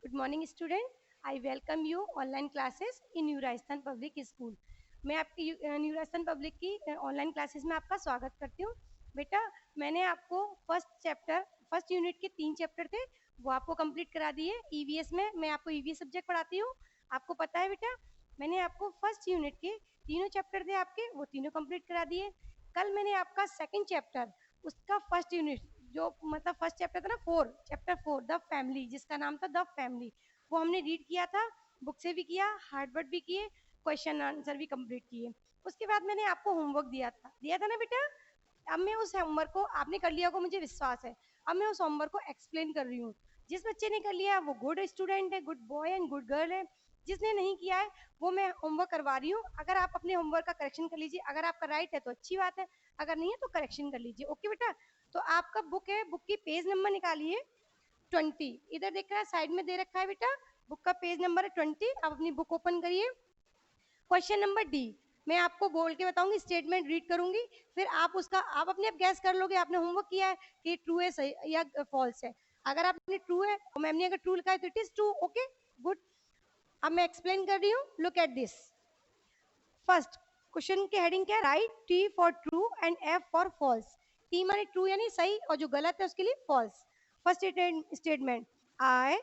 Good morning, student. I welcome you online classes in new Rajasthan public school. मैं आपकी new Rajasthan public की online classes में आपका स्वागत करती हूँ. बेटा, मैंने आपको फर्स्ट यूनिट के 3 चैप्टर थे, वो आपको कंप्लीट करा दिए. ईवीएस में मैं आपको ईवीएस सब्जेक्ट पढ़ाती हूँ. आपको पता है बेटा, मैंने आपको फर्स्ट यूनिट के तीनों चैप्टर थे आपके, वो तीनों कंप्लीट करा दिए. कल मैंने आपका सेकंड चैप्टर, उसका फर्स्ट यूनिट, जो मतलब फर्स्ट चैप्टर था ना, चैप्टर 4 द फैमिली, जिसका नाम था द फैमिली, वो हमने रीड किया था, बुक से भी किया, हार्ड वर्ड भी किए, क्वेश्चन आंसर भी कंप्लीट किए. उसके बाद मैंने आपको होमवर्क दिया था ना बेटा. अब मैं उस होमवर्क को, आपने कर लिया होगा मुझे विश्वास है, अब मैं उस होमवर्क को एक्सप्लेन कर रही हूँ. जिस बच्चे ने कर लिया वो गुड स्टूडेंट है, good boy and good girl है. जिसने नहीं किया है वो मैं होमवर्क करवा रही हूँ. अगर आप अपने होमवर्क का करेक्शन कर लीजिए, अगर आपका राइट है तो अच्छी बात है, अगर नहीं है तो करेक्शन कर लीजिए. ओके बेटा. तो आपका बुक है, बुक की पेज नंबर निकालिए 20. इधर देख रहा है, साइड में दे रखा है बेटा, बुक का पेज नंबर है 20. आप अपनी बुक ओपन करिए. क्वेश्चन नंबर डी, मैं आपको बोल के बताऊंगी, स्टेटमेंट रीड करूंगी, फिर आप अपने आप गैस कर लोगे. आपने होमवर्क किया है कि ट्रू है सही या फॉल्स है. अगर आपने ट्रू है और मैम ने अगर ट्रू लिखा है तो it is true. Okay, good. अब मैं एक्सप्लेन कर रही हूँ. Look at this. First question की हेडिंग क्या है? Right T for true and F for false. T माने ट्रू यानी सही, और जो गलत है उसके लिए false. First statement, I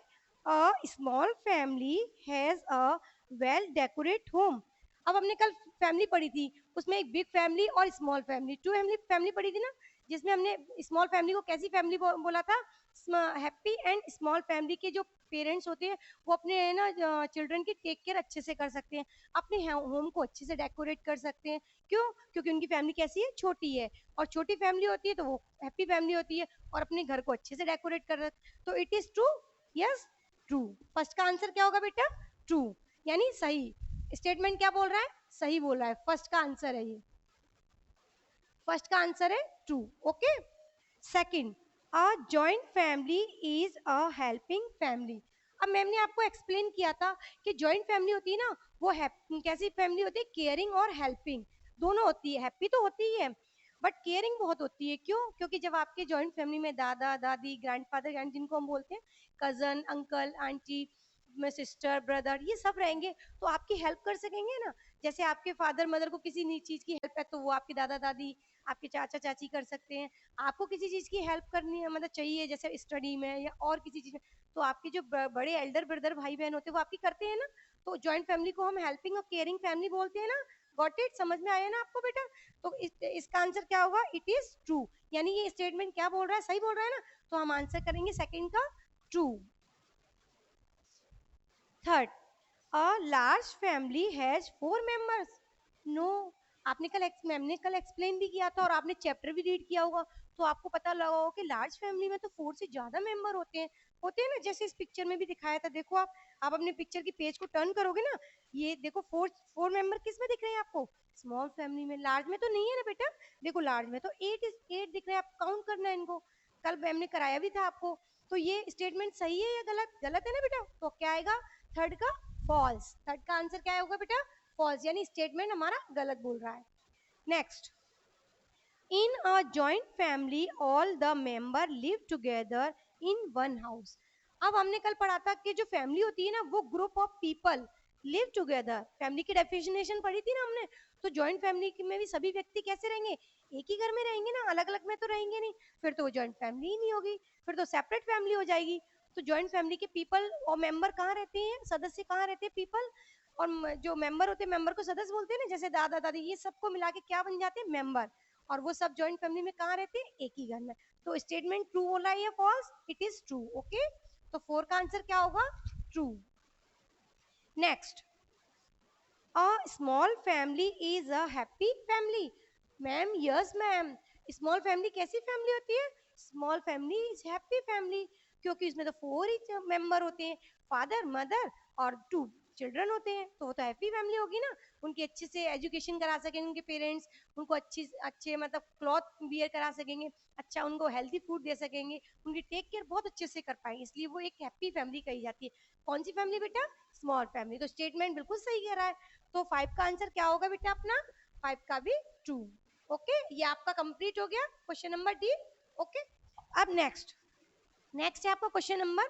a small family has a well decorate home. अब हमने कल फैमिली पढ़ी थी, उसमें एक बिग फैमिली और स्मॉल फैमिली, टू फैमिली पढ़ी थी ना, जिसमें हमने स्मॉल फैमिली को कैसी फैमिली बोला था? हैप्पी एंड स्मॉल फैमिली के जो पेरेंट्स होते हैं वो अपने ना चिल्ड्रन की टेक केयर अच्छे से कर सकते हैं, अपने होम को अच्छे से डेकोरेट कर सकते हैं. क्यों? क्योंकि उनकी फैमिली कैसी है? छोटी है. और छोटी फैमिली होती है तो वो हैप्पी फैमिली होती है और अपने घर को अच्छे से डेकोरेट कर रहे. तो it is true. Yes, true. First का आंसर क्या होगा बेटा? ट्रू, यानी सही. स्टेटमेंट क्या बोल रहा है? सही बोल रहा है. फर्स्ट का आंसर है ये. फर्स्ट का आंसर है true. Okay. Second, a joint family is a helping family. अब मैम ने आपको एक्सप्लेन किया था कि जॉइंट फैमिली होती है ना, वो कैसी फैमिली होती है? केयरिंग और हेल्पिंग दोनों होती है. हैप्पी तो होती ही है, बट केयरिंग बहुत होती है. क्यों? क्योंकि जब आपके जॉइंट फैमिली में दादा दादी, ग्रैंडफादर, जिनको हम बोलते हैं cousin, uncle, aunty, sister, brother, ये सब रहेंगे तो आपकी हेल्प कर सकेंगे ना. जैसे आपके फादर मदर को किसी चीज की हेल्प है तो वो आपके दादा दादी, आपके चाचा चाची कर सकते हैं. आपको किसी चीज की हेल्प करनी है, मतलब चाहिए, जैसे स्टडी में या और किसी चीज में, तो आपके जो बड़े एल्डर ब्रदर, भाई बहन होते हैं वो आपकी करते हैं ना. तो जॉइंट फैमिली को हम हेल्पिंग और केयरिंग फैमिली बोलते हैं ना. Got it? समझ में आया ना आपको बेटा? तो इसका आंसर क्या होगा? It is true. यानी ये स्टेटमेंट क्या बोल रहा है? सही बोल रहा है ना. तो हम आंसर करेंगे सेकंड का, true. Third, a large family has 4 members. No. आपने कल मैम ने कल एक्सप्लेन भी किया था और आपने चैप्टर भी रीड किया होगा, तो आपको पता लगा होगा कि लार्ज फैमिली में तो 4 से ज्यादा मेंबर होते हैं ना, जैसे इस पिक्चर में भी दिखाया था. देखो, आप अपने पिक्चर की पेज को टर्न करोगे ना, ये देखो, फोर फोर मेंबर किस में दिख रहे हैं आपको? स्मॉल फैमिली में. लार्ज में तो नहीं है ना बेटा. देखो, लार्ज में तो 8 दिख रहे हैं. आप काउंट करना है इनको, कल मैम ने कराया भी था आपको. तो ये स्टेटमेंट सही है या गलत? गलत है ना बेटा. तो क्या आएगा? थर्ड का फॉल्स. थर्ड का आंसर क्या होगा बेटा? फॉल्स, यानी स्टेटमेंट हमारा गलत बोल रहा है. Next, in a joint family all the member live together in one house. अब हमने कल पढ़ा था कि जो फैमिली होती है ना, वो group of people live together. Family की डेफिनेशन पढ़ी थी ना हमने. तो जॉइंट फैमिली में भी सभी व्यक्ति कैसे रहेंगे? एक ही घर में रहेंगे ना, अलग अलग में तो रहेंगे नहीं. फिर तो वो जॉइंट फैमिली ही नहीं होगी, फिर तो सेपरेट फैमिली हो जाएगी. तो जॉइंट फैमिली के पीपल और मेंबर कहाँ रहते हैं? सदस्य कहाँ रहते हैं? पीपल. और जो मेंबर होते हैं, मेंबर को सदस्य बोलते हैं ना, जैसे दादा दादी, ये सबको मिला के क्या बन जाते हैं? मेंबर. और वो सब जॉइंट फैमिली में कहाँ रहते हैं? एक ही घर में. तो स्टेटमेंट ट्रू बोला है या false? It is true. Okay. तो 4 का आंसर क्या होगा? True. Next, a small family is a happy family. Ma'am, yes ma'am. Small family कैसी फैमिली होती है? Small family is happy family, क्योंकि इसमें तो 4 ही मेंबर होते हैं, फादर, मदर और 2 चिल्ड्रन होते हैं. तो वो तो हैप्पी फैमिली होगी ना. उनकी अच्छे से एजुकेशन करा सकेंगे उनके पेरेंट्स, उनको अच्छे मतलब क्लॉथ वियर करा सकेंगे, अच्छा उनको हेल्थी फूड दे सकेंगे, उनकी टेक केयर बहुत अच्छे से कर पाएंगे, इसलिए वो एक हैप्पी फैमिली कही जाती है. कौन सी फैमिली बेटा? Small family. तो स्टेटमेंट बिल्कुल सही कह रहा है. तो 5 का आंसर क्या होगा बेटा अपना? 5 का भी ट्रू. ओके, ये आपका कंप्लीट हो गया क्वेश्चन नंबर डी. ओके. अब नेक्स्ट है आपका question number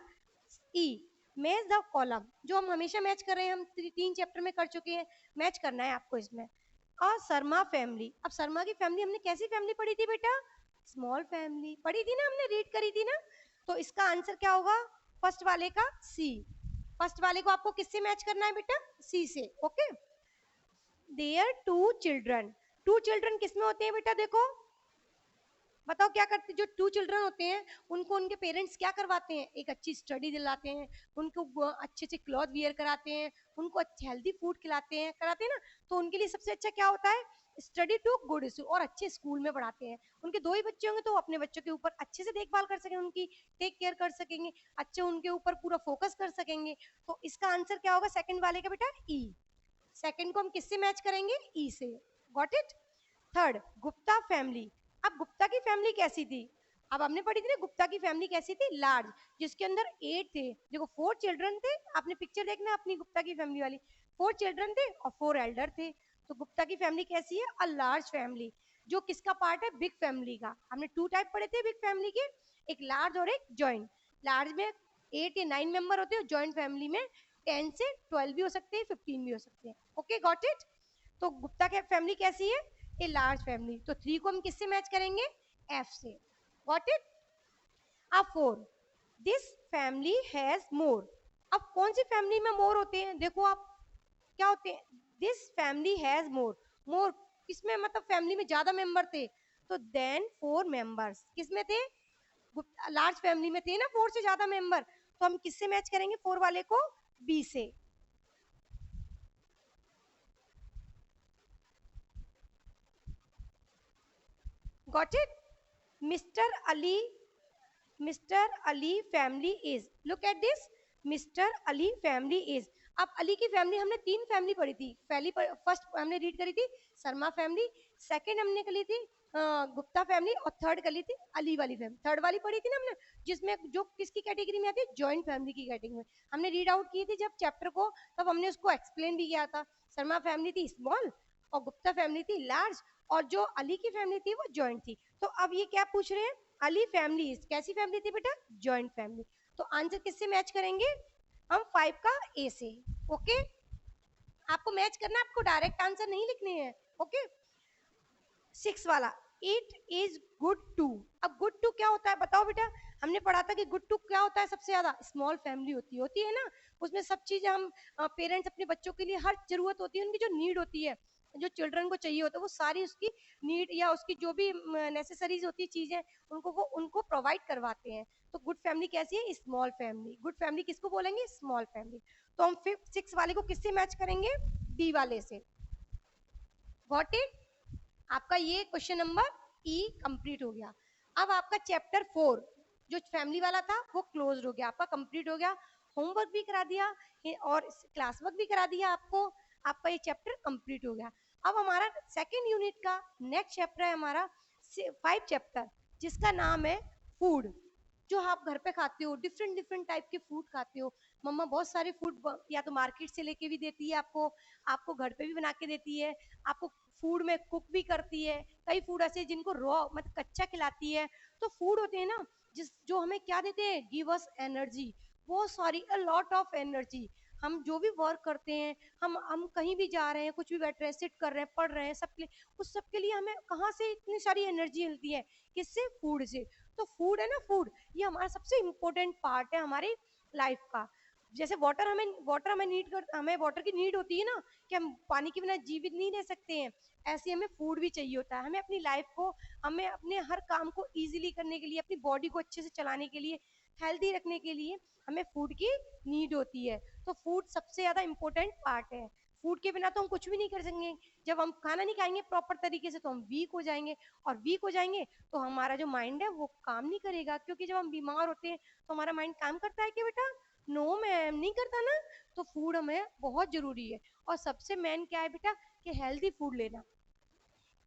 E. Match the column, जो हम हमेशा मैच कर रहे हैं, हम 3 चैप्टर में कर चुके हैं, मैच करना है आपको इसमें। और शर्मा फैमिली, अब शर्मा की फैमिली हमने कैसी फैमिली पढ़ी थी बेटा? स्मॉल फैमिली पढ़ी थी ना, हमने रीड करी थी ना। तो इसका आंसर क्या होगा? फर्स्ट वाले का सी। फर्स्ट वाले को आपको किससे मैच करना है बेटा? सी से। Okay. There two children, two children किसमें होते हैं बेटा? देखो बताओ क्या करते, जो 2 चिल्ड्रन होते हैं उनको उनके पेरेंट्स क्या करवाते हैं? एक अच्छी स्टडी दिलाते हैं, उनको अच्छे से क्लॉथ वियर कराते हैं, उनको अच्छे हेल्दी फूड खिलाते हैं, कराते हैं ना। तो उनके लिए सबसे अच्छा क्या होता है? स्टडी टू गुड स्कूल, और अच्छे स्कूल में पढ़ाते हैं। उनके 2 ही बच्चे होंगे तो वो अपने बच्चों के ऊपर अच्छे से देखभाल कर सकेंगे, उनकी टेक केयर कर सकेंगे, अच्छे उनके ऊपर पूरा फोकस कर सकेंगे। तो इसका आंसर क्या होगा सेकंड वाले का बेटा? ई। सेकंड को हम किससे मैच करेंगे? ई से। Got it. Third, Gupta family. अब गुप्ता की फैमिली कैसी थी? अब हमने पढ़ी थी ना गुप्ता की फैमिली कैसी थी? लार्ज, जिसके अंदर 8 थे। देखो 4 चिल्ड्रन थे, आपने पिक्चर देखना अपनी गुप्ता की फैमिली वाली। 4 चिल्ड्रन थे और 4 एल्डर थे। तो गुप्ता की फैमिली कैसी है? अ लार्ज फैमिली, जो किसका पार्ट है? बिग फैमिली का। हमने 2 टाइप पढ़े थे बिग फैमिली के, एक लार्ज और एक जॉइंट। लार्ज में 8 या 9 मेंबर होते हैं, जॉइंट फैमिली में 10 से 12 भी हो सकते हैं, 15 भी हो सकते हैं। Okay got it. तो गुप्ता की फैमिली कैसी है? A large family. तो 3 को हम किससे मैच करेंगे? एफ से। Got it. अब 4, दिस फैमिली हैज मोर। अब कौन सी फैमिली में मोर होते हैं? देखो आप क्या होते हैं? This family has more. More किसमें, मतलब फैमिली में ज्यादा मेंबर थे, तो देन 4 मेंबर्स किसमें थे? लार्ज फैमिली में थे ना 4 से ज्यादा मेंबर। तो हम किससे मैच करेंगे 4 वाले को? बी से। Got it. Mister Ali, mister Ali family is, look at this, mister Ali family is. अब अली की फैमिली, हमने 3 फैमिली पढ़ी थी। पहली फर्स्ट हमने रीड करी थी शर्मा फैमिली, सेकंड हमने करी थी गुप्ता फैमिली, और थर्ड करी थी अली वाली फैमिली। थर्ड वाली पढ़ी थी ना हमने, जिसमें जो किसकी कैटेगरी में आती है? जॉइंट फैमिली की कैटेगरी में। हमने रीड आउट की थी जब चैप्टर को, तब हमने उसको एक्सप्लेन भी किया था। शर्मा फैमिली थी स्मॉल और गुप्ता फैमिली थी लार्ज, और जो अली की फैमिली थी वो जॉइंट थी। तो अब ये क्या पूछ रहे हैं? अली फैमिली कैसी फैमिली थी बेटा? Joint family. तो आंसर किससे मैच करेंगे हम? 5 का ए से। ओके। आपको मैच करना, आपको डायरेक्ट आंसर नहीं लिखने हैं। ओके। 6 वाला, इट इज गुड टू। अब गुड टू क्या होता है बताओ बेटा? हमने पढ़ा था कि गुड टू क्या होता है? सबसे ज्यादा स्मॉल फैमिली होती है ना, उसमें सब चीजें हम पेरेंट्स अपने बच्चों के लिए हर जरूरत होती है, उनकी जो नीड होती है, जो चिल्ड्रन को चाहिए होता है, वो सारी उसकी नीड या उसकी जो भी नेसेसरीज होती है चीजें, उनको प्रोवाइड करवाते हैं। तो गुड फैमिली कैसी है? Small family. गुड फैमिली किसको बोलेंगे? Small family. तो हम 6 वाले को किससे मैच करेंगे? डी वाले से। Got it. आपका ये क्वेश्चन नंबर ई कंप्लीट हो गया। अब आपका चैप्टर 4 जो फैमिली वाला था वो क्लोज हो गया, आपका कंप्लीट हो गया। होमवर्क भी करा दिया और क्लास वर्क भी करा दिया आपको। आपका ये चैप्टर कंप्लीट हो गया। अब हमारा सेकेंड यूनिट का नेक्स्ट चैप्टर है हमारा 5 चैप्टर, जिसका नाम है फूड। जो आप घर पे खाते हो, डिफरेंट डिफरेंट टाइप के फूड खाते हो। मम्मा बहुत सारे फूड या तो मार्केट से लेके भी देती है आपको, आपको घर पे भी बना के देती है, आपको फूड में कुक भी करती है। कई फूड ऐसे जिनको रॉ मतलब कच्चा खिलाती है। तो फूड होते हैं ना जो हमें क्या देते हैं? गिव अस एनर्जी, बहुत सारी, अ लॉट ऑफ एनर्जी। हम जो भी वर्क करते हैं, हम कहीं भी जा रहे हैं, कुछ भी बैठ रहे हैं, सिट कर रहे हैं, पढ़ रहे हैं, सबके लिए, उस सब के लिए हमें कहाँ से इतनी सारी एनर्जी मिलती है? किससे? फूड से। तो फूड है ना, फूड ये हमारा सबसे इम्पोर्टेंट पार्ट है हमारी लाइफ का। जैसे वाटर हमें नीड कर, हमें वाटर की नीड होती है ना, कि हम पानी के बिना जीवित नहीं रह सकते हैं। ऐसे हमें फूड भी चाहिए होता है। हमें अपनी लाइफ को, हमें अपने हर काम को इजीली करने के लिए, अपनी बॉडी को अच्छे से चलाने के लिए, हेल्दी रखने के लिए हमें फूड की नीड होती है। तो फूड सबसे ज्यादा इम्पोर्टेंट पार्ट है। फूड के बिना तो हम कुछ भी नहीं कर सकेंगे। जब हम खाना नहीं खाएंगे प्रॉपर तरीके से तो हम वीक हो जाएंगे, और वीक हो जाएंगे तो हमारा जो माइंड है वो काम नहीं करेगा। क्योंकि जब हम बीमार होते हैं तो हमारा माइंड काम करता है कि बेटा? नो मैम, नहीं करता ना। तो फूड हमें बहुत जरूरी है। और सबसे मेन क्या है बेटा? कि हेल्दी फूड लेना।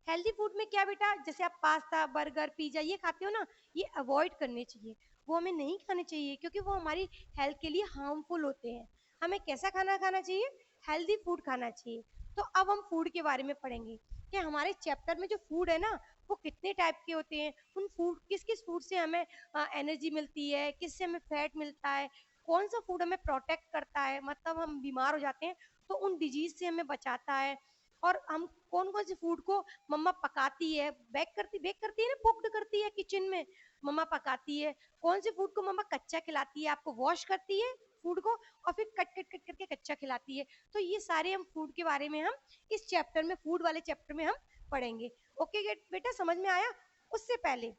हेल्दी फूड में क्या बेटा? जैसे आप पास्ता, बर्गर, पिज्जा ये खाते हो ना, ये अवॉइड करने चाहिए। वो हमें नहीं खाने चाहिए, क्योंकि वो हमारी हेल्थ के लिए हार्मफुल होते हैं। हमें कैसा खाना खाना चाहिए? हेल्दी फूड खाना चाहिए। तो अब हम फूड के बारे में पढ़ेंगे कि हमारे चैप्टर में जो फूड है ना, वो कितने टाइप के होते हैं, उन फूड किस किस फूड से हमें एनर्जी मिलती है, किससे हमें फैट मिलता है, कौन सा फूड हमें प्रोटेक्ट करता है, मतलब हम बीमार हो जाते हैं तो उन डिजीज से हमें बचाता है, और हम कौन कौन से फूड को मम्मा पकाती है, बेक करती है ना, कुक्ड करती है किचन में, मम्मा पकाती है, कौन से फूड को मम्मा कच्चा खिलाती है, आपको वॉश करती है फूड को और फिर कट कट कट करके कच्चा खिलाती है। तो ये सारे हम फूड के बारे में हम इस चैप्टर में, फूड वाले चैप्टर में हम पढ़ेंगे। ओके बेटा, समझ में आया? उससे पहले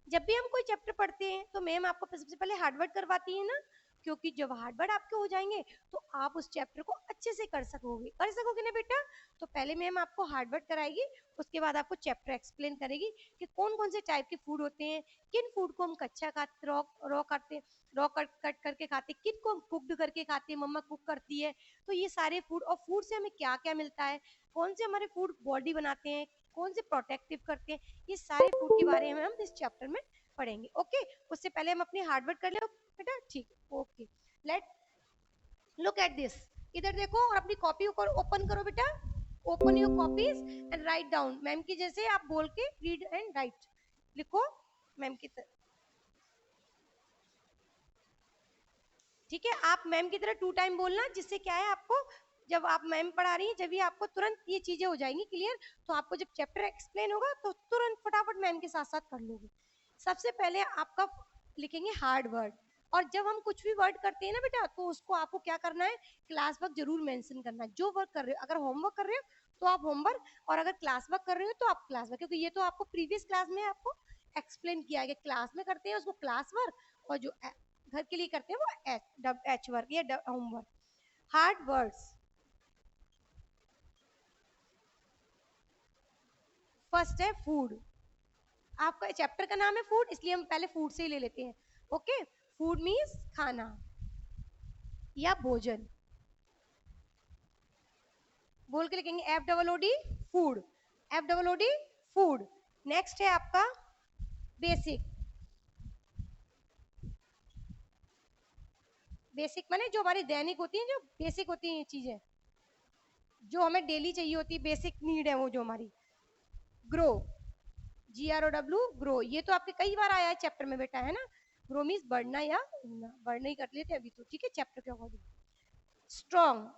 जब भी हम कोई चैप्टर पढ़ते हैं तो मैम आपको सबसे पहले हार्डवर्ड करवाती है ना, क्योंकि जब हार्डवर्ड आपके हो जाएंगे तो आप उस चैप्टर को अच्छे से कर सकोगे ना बेटा। तो पहले मैम आपको हार्डवर्ड कराएगी, उसके बाद आपको चैप्टर एक्सप्लेन करेगी कि कौन कौन से टाइप के फूड होते हैं, किन फूड को हम कच्चा खाते, रॉ करते, रॉ कट करके खाते, किन को हम कुक्ड करके खाते, मम्मा कुक करती है। तो ये सारे फूड, और फूड से हमें क्या क्या मिलता है, कौन से हमारे फूड बॉडी बनाते हैं, कौन से प्रोटेक्टिव करते हैं, ये सारे फूड के बारे में हम इस चैप्टर में पढ़ेंगे। ओके, उससे पहले हम अपनी हार्डवर्ड कर ले बेटा, ठीक। Okay, let look at this, इधर देखो और अपनी कॉपी ओपन करो बेटा, open your copies and write down. Ma'am की जैसे आप बोल के रीड एंड राइट, लिखो मैम की तरह, ठीक है? आप मैम की तरह 2 टाइम बोलना, जिससे क्या है आपको, जब आप मैम पढ़ा रही हैं जब भी आपको तुरंत ये चीजें हो जाएंगी क्लियर, तो आपको जब चैप्टर एक्सप्लेन होगा तो तुरंत फटाफट मैम के साथ साथ कर लोगे। सबसे पहले आपका लिखेंगे हार्ड वर्ड, और जब हम कुछ भी वर्ड करते हैं ना बेटा, तो उसको आपको क्या करना है, क्लास वर्क जरूर मेंशन करना है। जो वर्क कर रहे हो, अगर होमवर्क कर रहे हो तो आप होमवर्क, और अगर क्लास वर्क कर रहे हो तो आप क्लास वर्क, क्योंकि ये तो आपको प्रीवियस क्लास में आपको एक्सप्लेन किया है कि क्लास में करते हैं उसको क्लास वर्क, और जो घर के लिए करते हैं वो एच वर्क या होमवर्क। हार्ड वर्ड्स, फर्स्ट है फूड, आपका चैप्टर का नाम है फूड, इसलिए हम पहले फूड से ही ले लेते हैं। ओके, फूड मीन्स खाना या भोजन, बोल के लिखेंगे F double O D, food, F double O D, food. Next है आपका बेसिक, बेसिक माने जो हमारी दैनिक होती है, जो बेसिक होती है ये चीजें जो हमें डेली चाहिए होती है, बेसिक नीड है वो जो हमारी। ग्रो, GROW, ग्रो, ये तो आपके कई बार आया है चैप्टर में बेटा, है ना? ग्रो मीन्स बढ़ना या उगना, बढ़ना ही कर लेते अभी तो, ठीक है, चैप्टर के अकॉर्डिंग। स्ट्रॉन्ग,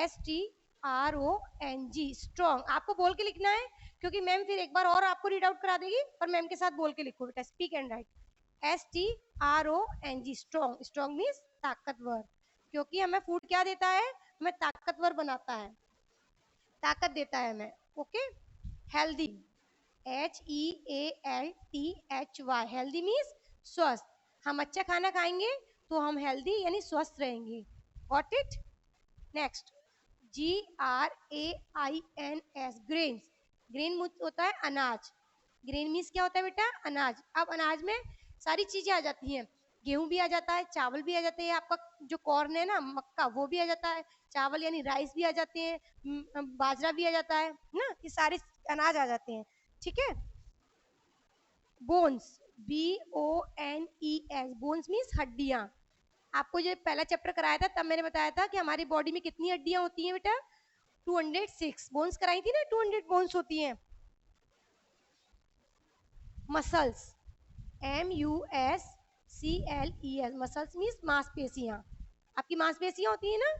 STRONG, स्ट्रॉन्ग, आपको बोल के लिखना है, क्योंकि मैम फिर एक बार और आपको रीड आउट करा देगी, पर मैम के साथ बोल के लिखो बेटा, speak and right. STRONG, strong, strong means ताकतवर, क्योंकि हमें फूड क्या देता है, हमें ताकतवर बनाता है, ताकत देता है हमें। Okay, healthy, HEALTHY, healthy means स्वस्थ, हम अच्छा खाना खाएंगे तो हम हेल्दी यानी स्वस्थ रहेंगे। Got it? Next, GRAINS, grains, grain होता है अनाज, ग्रेन मीन्स क्या होता है बेटा, अनाज। अब अनाज में सारी चीजें आ जाती हैं, गेहूं भी आ जाता है, चावल भी आ जाते हैं, आपका जो कॉर्न है ना, मक्का, वो भी आ जाता है, चावल यानी राइस भी आ जाते हैं, बाजरा भी आ जाता है ना, ये सारे अनाज आ जाते हैं, ठीक है? बोन्स, BONES, बोन्स मीन्स हड्डियां। आपको जो पहला चैप्टर कराया था तब मैंने बताया था कि हमारी बॉडी में कितनी हड्डियां होती हैं बेटा, 206 बोन्स कराई थी ना, 200 बोन्स होती हैं। मसल्स, MUSCLES, मसल्स मीन्स मांसपेशियां, आपकी मांसपेशियां होती है ना,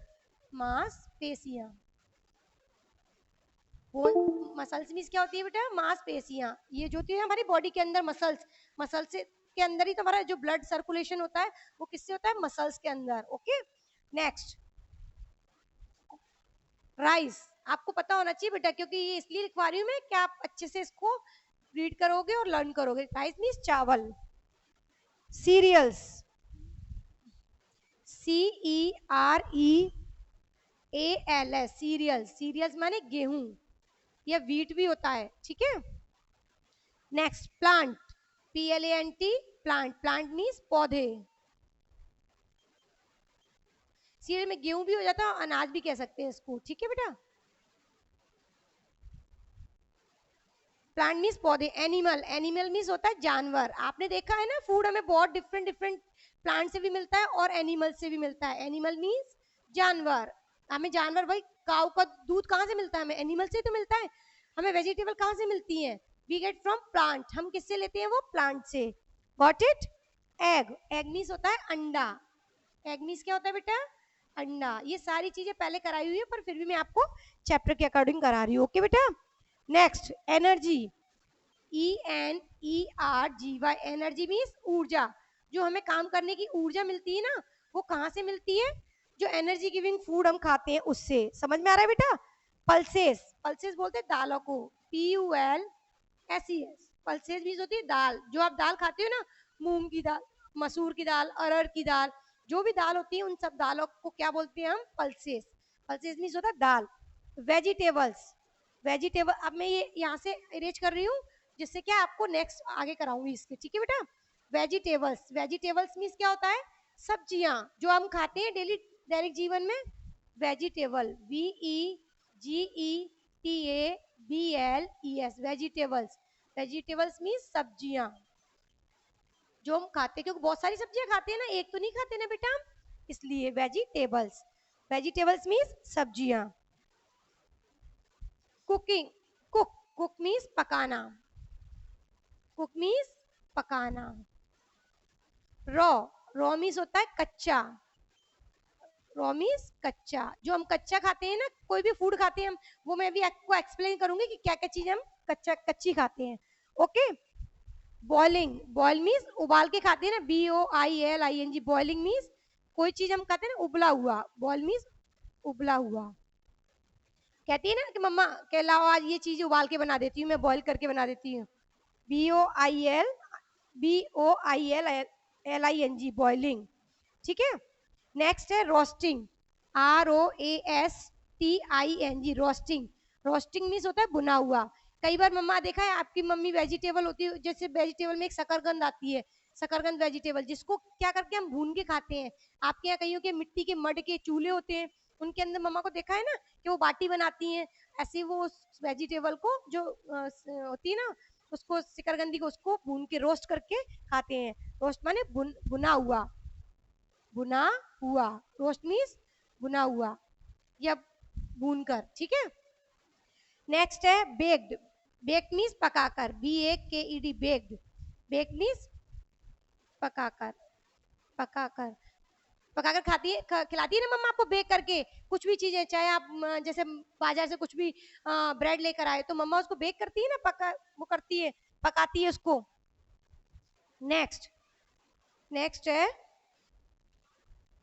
मांसपेशियां। मसल्स मीन्स क्या होती है बेटा, मांसपेशियां, ये जो होती है हमारी बॉडी के अंदर मसल्स, मसल्स के अंदर ही तुम्हारा जो ब्लड सर्कुलेशन होता है वो किससे होता है, मसल्स के अंदर। ओके, नेक्स्ट, राइस, आपको पता होना चाहिए बेटा, क्योंकि ये इसलिए लिखवा रही हूँ मैं कि आप अच्छे से इसको रीड करोगे और लर्न करोगे। राइस मीन्स चावल। सीरियल्स, CEREALS, सीरियल्स, सीरियल्स माने गेहूं या वीट भी होता है, ठीक है? Next, plant, PLANT, plant, plant means पौधे, सीरियल में गेहूं भी हो जाता है, अनाज भी कह सकते हैं इसको, ठीक है बेटा? प्लांट मीन्स पौधे। एनिमल, एनिमल मीन्स होता है जानवर, आपने देखा है ना फूड हमें बहुत डिफरेंट डिफरेंट प्लांट से भी मिलता है और एनिमल से भी मिलता है। एनिमल मीन्स जानवर, हमें जानवर, भाई काऊ का दूध कहाँ से मिलता है, हमें एनिमल से तो मिलता है। हमें वेजिटेबल कहाँ से मिलती है, वी गेट फ्रॉम प्लांट, हम किससे लेते हैं, वो प्लांट से। Got it? Egg, egg means होता है अंडा, एग मीन्स क्या होता है बेटा? अंडा। ये सारी चीजें पहले कराई हुई है पर फिर भी मैं आपको चैप्टर के अकॉर्डिंग करा रही हूँ। ओके बेटा। Next energy, ENERGY। Energy means ऊर्जा। जो हमें काम करने की ऊर्जा मिलती है ना, वो कहाँ से मिलती है? जो एनर्जी गिविंग फूड हम खाते हैं उससे। समझ में आ रहा है बेटा? पल्सेस, पल्सेस बोलते हैं दालों को, PULSES। पल्सेस मीन्स होती है दाल। जो आप दाल खाते हो ना, मूंग की दाल, मसूर की दाल, अरहर की दाल, जो भी दाल होती है उन सब दालों को क्या बोलते हैं हम? पल्सेस। पल्सेस मीन्स होता है दाल। Vegetables, vegetable. अब मैं ये यहाँ से अरेंज कर रही हूँ जिससे क्या आपको नेक्स्ट आगे कराऊंगी इसके। ठीक है बेटा। वेजिटेबल्स, वेजिटेबल्स मीन्स क्या होता है? सब्जियां जो हम खाते हैं डेली दैनिक जीवन में। Vegetable, VEGETABLES, vegetables. Vegetables means सब्जियां जो हम खाते हैं, क्योंकि बहुत सारी सब्जियां खाते हैं ना, एक तो नहीं खाते ना बेटा हम, इसलिए वेजिटेबल्स। वेजिटेबल्स मीन्स सब्जियां। कुकिंग, कुक, कुक मीन्स पकाना, कुक मीन्स पकाना। रॉ, रॉ मीन्स होता है कच्चा, रॉ मीन्स कच्चा। जो हम कच्चा खाते हैं ना, कोई भी फूड खाते हैं हम, वो मैं भी आपको एक्सप्लेन करूंगी कि क्या क्या चीजें हम कच्ची खाते हैं। ओके। बॉइलिंग, बॉयल मीन्स उबाल के खाते हैं ना, BOILING। बॉइलिंग मीन्स कोई चीज हम खाते हैं ना उबला हुआ, बॉयल मीन्स उबला हुआ। कहती है ना कि मम्मा के लाओ आज ये चीज उबाल के बना देती हूँ, मैं बॉईल करके बना देती हूँ। BOILING, boiling. ठीक है। नेक्स्ट है roasting, ROASTING, roasting. Roasting means होता है भुना हुआ। कई बार मम्मा देखा है आपकी मम्मी वेजिटेबल होती है, जैसे वेजिटेबल में एक शकरकंद आती है, शकरकंद वेजिटेबल, जिसको क्या करके हम भून के खाते हैं। आपके यहाँ कहीं के मिट्टी के मड के चूल्हे होते हैं, उनके अंदर मम्मा को देखा है ना कि वो बाटी बनाती हैं, ऐसे वो वेजिटेबल को जो होती है ना, उसको शकरकंदी को उसको भून के रोस्ट करके खाते हैं। रोस्ट माने भुना हुआ, भुना हुआ। रोस्ट मीन्स भुना हुआ या भूनकर। ठीक है। नेक्स्ट है बेक्ड, बेक्ड मीन्स पकाकर, BAKED, बेक्ड। बेक्ड मीन्स पकाकर, पकाकर, पकाकर खाती है, खिलाती है ना मम्मा आपको बेक करके कुछ भी चीजें, चाहे आप जैसे बाजार से कुछ भी ब्रेड लेकर आए तो मम्मा उसको बेक करती है ना, पका वो करती है, पकाती है उसको। नेक्स्ट, नेक्स्ट है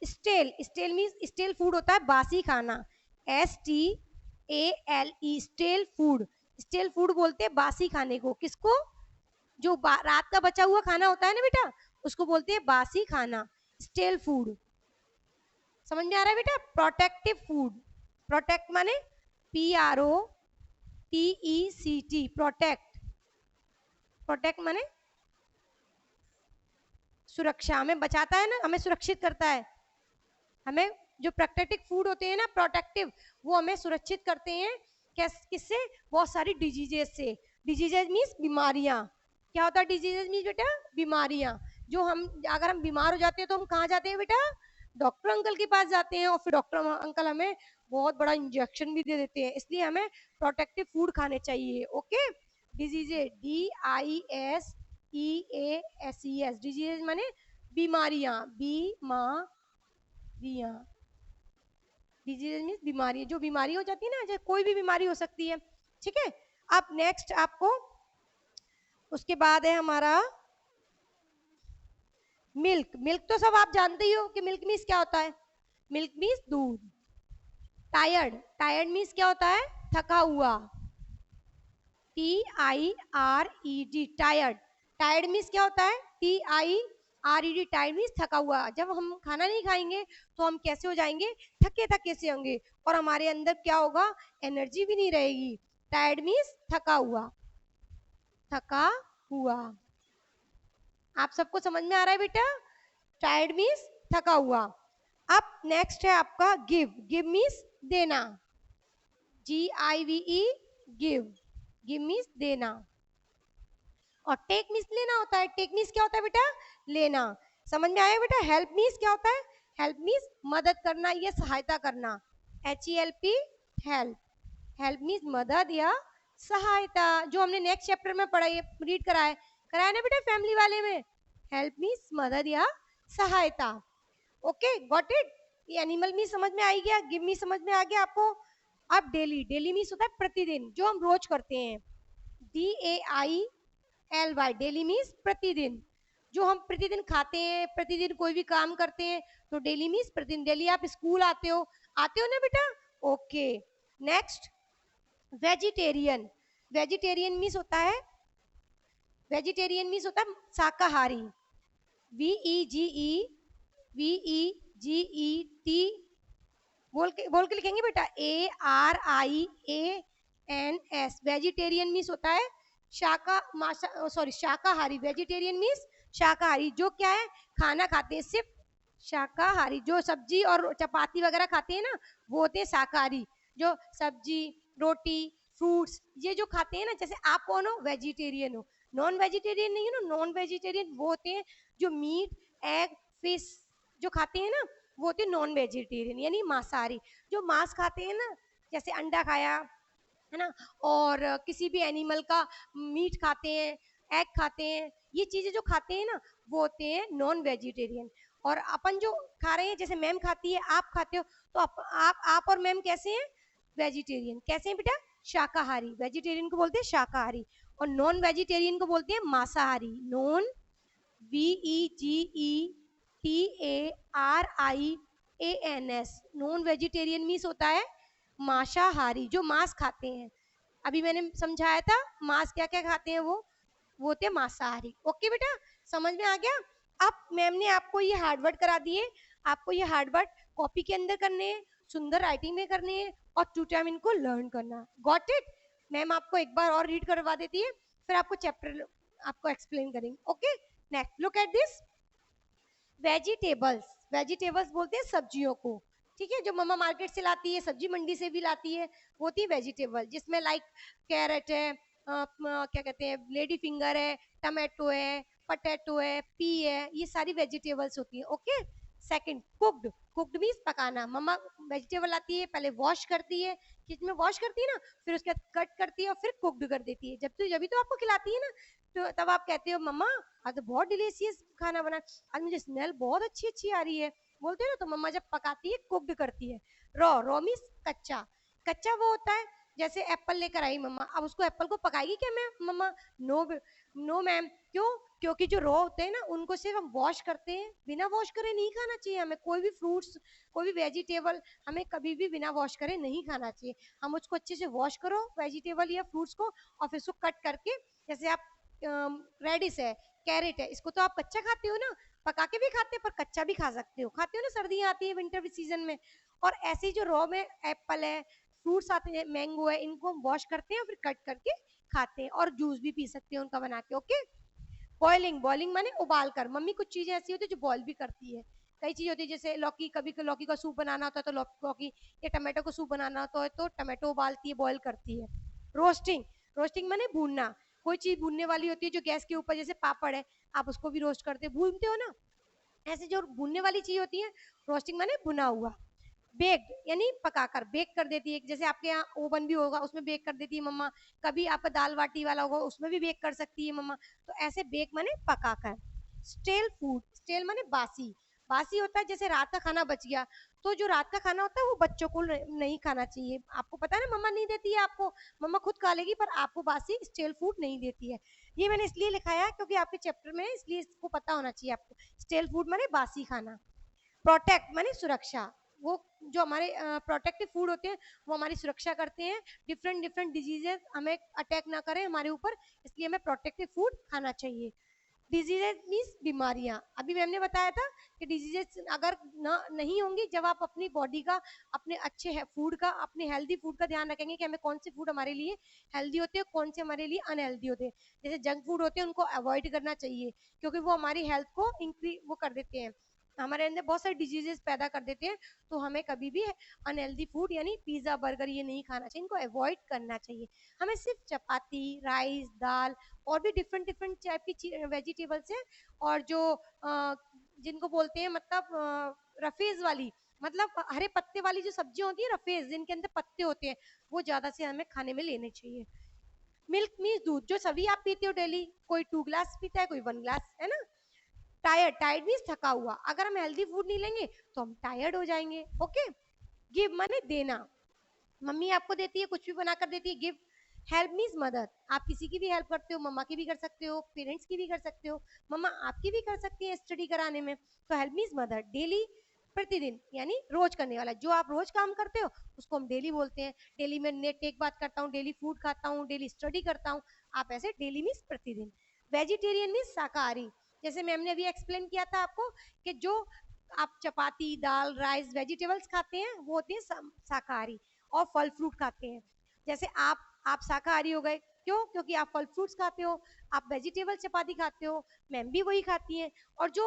stale. Stale means stale food होता है बासी खाना, STALE, stale food. Stale food बोलते हैं बासी खाने को, किसको? जो रात का बचा हुआ खाना होता है ना बेटा, उसको बोलते हैं बासी खाना, स्टेल फूड। समझ में आ रहा है बेटा? प्रोटेक्टिव फूड, प्रोटेक्ट माने PROTECT, प्रोटेक्ट। प्रोटेक्ट माने सुरक्षा, हमें बचाता है ना, हमें सुरक्षित करता है। हमें जो प्रोटेक्टिव फूड होते हैं ना, प्रोटेक्टिव, वो हमें सुरक्षित करते हैं। किससे? बहुत सारी डिजीजेज से। डिजीजेज मीन्स बीमारियां। क्या होता है डिजीजेज मीन्स बेटा? बीमारियां। जो हम अगर हम बीमार हो जाते हैं तो हम कहाँ जाते हैं बेटा? डॉक्टर अंकल के पास जाते हैं, और फिर डॉक्टर अंकल हमें बहुत बड़ा इंजेक्शन भी दे देते हैं। इसलिए हमें प्रोटेक्टिव फूड खाने चाहिए। ओके। डिजीजेज, DISEASES, डिजीजेज माने बीमारियां, बीमारियां। डिजीज मीन्स बीमारी, जो बीमारी हो जाती है ना, जैसे कोई भी बीमारी हो सकती है। ठीक है। अब नेक्स्ट आपको उसके बाद है हमारा मिल्क। मिल्क तो सब आप जानते ही हो कि मिल्क मीन्स क्या होता है? मिल्क मीन्स दूध। टायर्ड, टायर्ड मीन्स क्या होता है? थका हुआ, TIRED, टायर्ड। टायर्ड मीन्स क्या होता है? TIRED, टायर्ड मीन्स थका हुआ। जब हम खाना नहीं खाएंगे तो हम कैसे हो जाएंगे? थके थके से होंगे, और हमारे अंदर क्या होगा? एनर्जी भी नहीं रहेगी। टायर्ड मीन्स थका हुआ, थका हुआ। आप सबको समझ में आ रहा है बेटा? टायर्ड मीन्स थका हुआ। अब नेक्स्ट है आपका गिव। गिव मीन्स देना, GIVE, गिव। गिव मीन्स देना। और टेक मीन्स लेना होता है। टेक मीन्स क्या होता है बेटा? लेना। समझ में आया बेटा? हेल्प मीन्स क्या होता है? हेल्प मीन्स मदद करना या सहायता करना, HELP, हेल्प। हेल्प मीन्स मदद या सहायता, जो हमने नेक्स्ट चैप्टर में पढ़ा है, रीड कराया ना बेटा फैमिली वाले में। हेल्प मीन्स मदद या सहायता। Okay got it. ये एनिमल मीन समझ में आ गया, गिव मी समझ में आ गया आपको। अब डेली, डेली मीन्स होता है प्रतिदिन, जो हम रोज करते हैं। DAILY, डेली मीन्स प्रतिदिन, जो हम प्रतिदिन खाते हैं, प्रतिदिन कोई भी काम करते हैं, तो डेली मीन्स प्रतिदिन। डेली आप स्कूल आते हो ना बेटा? Okay next, vegetarian. Vegetarian means होता है, वेजिटेरियन मीन्स होता है शाकाहारी। VEGE बोल के लिखेंगे बेटा, ARIANS। वेजिटेरियन मीन्स होता है शाकाहारी। वेजिटेरियन मीन्स शाकाहारी, जो क्या है, खाना खाते हैं सिर्फ शाकाहारी। जो सब्जी और चपाती वगैरह खाते हैं ना, वो होते हैं शाकाहारी। जो सब्जी, रोटी, फ्रूट्स ये जो खाते हैं ना, जैसे आप कौन हो, वेजिटेरियन हो। नॉन वेजिटेरियन नहीं है ना, नॉन वेजिटेरियन वो होते हैं जो मीट, एग, फिश जो खाते हैं ना, वो होते हैं नॉन वेजिटेरियन, यानी मांसाहारी। जो मांस खाते हैं ना, जैसे अंडा खाया है ना, और किसी भी एनिमल का मीट खाते हैं, एग खाते हैं, ये चीजें जो खाते हैं ना, वो होते हैं नॉन वेजिटेरियन। और अपन जो खा रहे हैं, जैसे मैम खाती है, आप खाते हो, तो आप और मैम कैसे हैं, वेजिटेरियन। कैसे हैं बेटा, शाकाहारी। वेजिटेरियन को बोलते हैं शाकाहारी, और नॉन वेजिटेरियन को बोलते हैं मांसाहारी। Non, VEGETARIANS, non vegetarian means होता है मांसाहारी, जो मांस खाते हैं। अभी मैंने समझाया था मांस क्या क्या खाते हैं, वो होते हैं मांसाहारी। ओके बेटा, समझ में आ गया? अब मैम ने आपको ये हार्डवर्ड करा दिए, आपको ये हार्डवर्ड कॉपी के अंदर करने हैं, सुंदर राइटिंग में करने हैं, और टू टाइम इनको लर्न करना। Got it? मैम आपको एक बार और रीड करवा देती है, फिर आपको चैप्टर आपको एक्सप्लेन करेंगे। Okay next, look at this. Vegetables, vegetables बोलते हैं सब्जियों को, ठीक है, जो मम्मा मार्केट से लाती है, सब्जी मंडी से भी लाती है, वो होती है वेजिटेबल, जिसमें लाइक कैरेट है, क्या कहते हैं, लेडी फिंगर है, टमाटो है, पटेटो है, पी है, ये सारी वेजिटेबल्स होती है। Okay second, cooked. Cooked means पकाना। मम्मा वेजिटेबल आती है, पहले वॉश करती है, किचन में वॉश करती है ना, फिर उसके बाद कट करती है और फिर कुक्ड कर देती है। जब भी तो आपको खिलाती है ना, तो तब आप कहते हो मम्मा आज तो बहुत डिलीशियस खाना बना, आज मुझे स्मेल बहुत अच्छी अच्छी आ रही है, बोलते हैं ना। तो मम्मा जब पकाती है, कुक्ड करती है। रॉ, रॉ मीन्स कच्चा। कच्चा वो होता है, जैसे एप्पल लेकर आई मम्मा, अब उसको एप्पल को पकाएगी क्या मैं मम्मा? No, no ma'am. क्यों? क्योंकि जो रॉ होते हैं ना, उनको सिर्फ हम वॉश करते हैं, बिना वॉश करे नहीं खाना चाहिए हमें। कोई भी फ्रूट्स, कोई भी वेजिटेबल हमें कभी भी बिना वॉश करे नहीं खाना चाहिए। हम उसको अच्छे से वॉश करो वेजिटेबल या फ्रूट्स को, और फिर उसको कट करके, जैसे आप रेडिस है, कैरेट है, इसको तो आप कच्चा खाते हो ना, पका के भी खाते हो, पर कच्चा भी खा सकते हो, खाते हो ना, सर्दियाँ आती है विंटर सीजन में। और ऐसे ही जो रॉ में एप्पल है, फ्रूट्स आते हैं, मैंगो है, इनको हम वॉश करते हैं और फिर कट करके खाते हैं, और जूस भी पी सकते हैं उनका बना के। ओके बॉइलिंग, बॉइलिंग माने उबाल कर। मम्मी कुछ चीजें ऐसी होती है जो बॉईल भी करती है। कई चीज होती है, जैसे लौकी, कभी लौकी का सूप बनाना होता है तो लौकी, या टमाटो का सूप बनाना होता है तो टमाटो उबालती है, बॉईल करती है। रोस्टिंग, रोस्टिंग माने भूनना। कोई चीज भूनने वाली होती है जो गैस के ऊपर, जैसे पापड़ है, आप उसको भी रोस्ट करते भूनते हो ना, ऐसे जो भूनने वाली चीज होती है, रोस्टिंग माने भुना हुआ। बेक्ड यानी पकाकर, बेक कर देती है, जैसे आपके यहाँ ओवन भी होगा उसमें बेक कर देती है मम्मा, कभी आपका दाल बाटी वाला होगा उसमें भी बेक कर सकती है मम्मा। तो ऐसे बेक माने पकाकर। स्टेल फूड, स्टेल माने बासी। बासी होता है जैसे रात का खाना बच गया, तो जो रात का खाना होता है वो बच्चों को नहीं खाना चाहिए। आपको पता है ना, मम्मा नहीं देती है आपको, मम्मा खुद खा लेगी, पर आपको बासी स्टेल फूड नहीं देती है। ये मैंने इसलिए लिखाया है क्योंकि आपके चैप्टर में, इसलिए इसको पता होना चाहिए आपको। स्टेल फूड माने बासी खाना। प्रोटेक्ट माने सुरक्षा, वो जो हमारे प्रोटेक्टिव फूड होते हैं, वो हमारी सुरक्षा करते हैं, डिफरेंट डिफरेंट डिजीजेस हमें अटैक ना करें हमारे ऊपर, इसलिए हमें प्रोटेक्टिव फूड खाना चाहिए। डिजीजेस मीन्स बीमारियां, अभी मैम ने बताया था कि डिजीजेस अगर नहीं होंगी जब आप अपनी बॉडी का, अपने अच्छे फूड का, अपने हेल्दी फूड का ध्यान रखेंगे कि हमें कौन से फूड हमारे लिए हेल्दी होते हैं, कौन से हमारे लिए अनहेल्दी होते हैं। जैसे जंक फूड होते हैं उनको अवॉइड करना चाहिए, क्योंकि वो हमारी हेल्थ को इंक्रीज वो कर देते हैं, हमारे अंदर बहुत सारे डिजीजेस पैदा कर देते हैं। तो हमें कभी भी अनहेल्दी फूड यानी पिज्जा, बर्गर ये नहीं खाना चाहिए, इनको अवॉइड करना चाहिए। हमें सिर्फ चपाती, राइस, दाल, और भी डिफरेंट डिफरेंट टाइप की वेजिटेबल्स हैं, और जो जिनको बोलते हैं मतलब रफेज वाली, मतलब हरे पत्ते वाली जो सब्जियां होती है रफेज, जिनके अंदर पत्ते होते हैं, वो ज्यादा से हमें खाने में लेने चाहिए। मिल्क मीन्स दूध, जो सभी आप पीते हो डेली, कोई 2 ग्लास पीता है, कोई 1 ग्लास, है ना। टायर्ड, टायर्ड मीन्स थका हुआ। अगर हम हेल्दी फूड नहीं लेंगे तो हम टायर्ड हो जाएंगे। ओके, गिव माने देना, मम्मी आपको देती है, कुछ भी बनाकर देती है। गिव, हेल्प मीन्स मदद, आप किसी की भी हेल्प करते हो, मम्मा की भी कर सकते हो, पेरेंट्स की भी कर सकते हो, मम्मा आपकी भी कर सकती है स्टडी कराने में। तो हेल्प मीन्स मदद। डेली, प्रतिदिन यानी रोज करने वाला, जो आप रोज काम करते हो उसको हम डेली बोलते हैं। डेली मैं नेट टेक बात करता हूँ, डेली फूड खाता हूँ, डेली स्टडी करता हूँ, आप ऐसे डेली मीन्स प्रतिदिन। वेजिटेरियन मीन्स शाकाहारी, जैसे मैम ने अभी एक्सप्लेन किया था आपको कि जो आप चपाती, दाल, राइस, वेजिटेबल्स खाते हैं वो होते हैं शाकाहारी, और फल फ्रूट खाते हैं। जैसे आप शाकाहारी हो गए, क्यों? क्योंकि आप फल फ्रूट्स खाते हो। आप वेजिटेबल चपाती खाते हो, मैम भी वही खाती हैं। और जो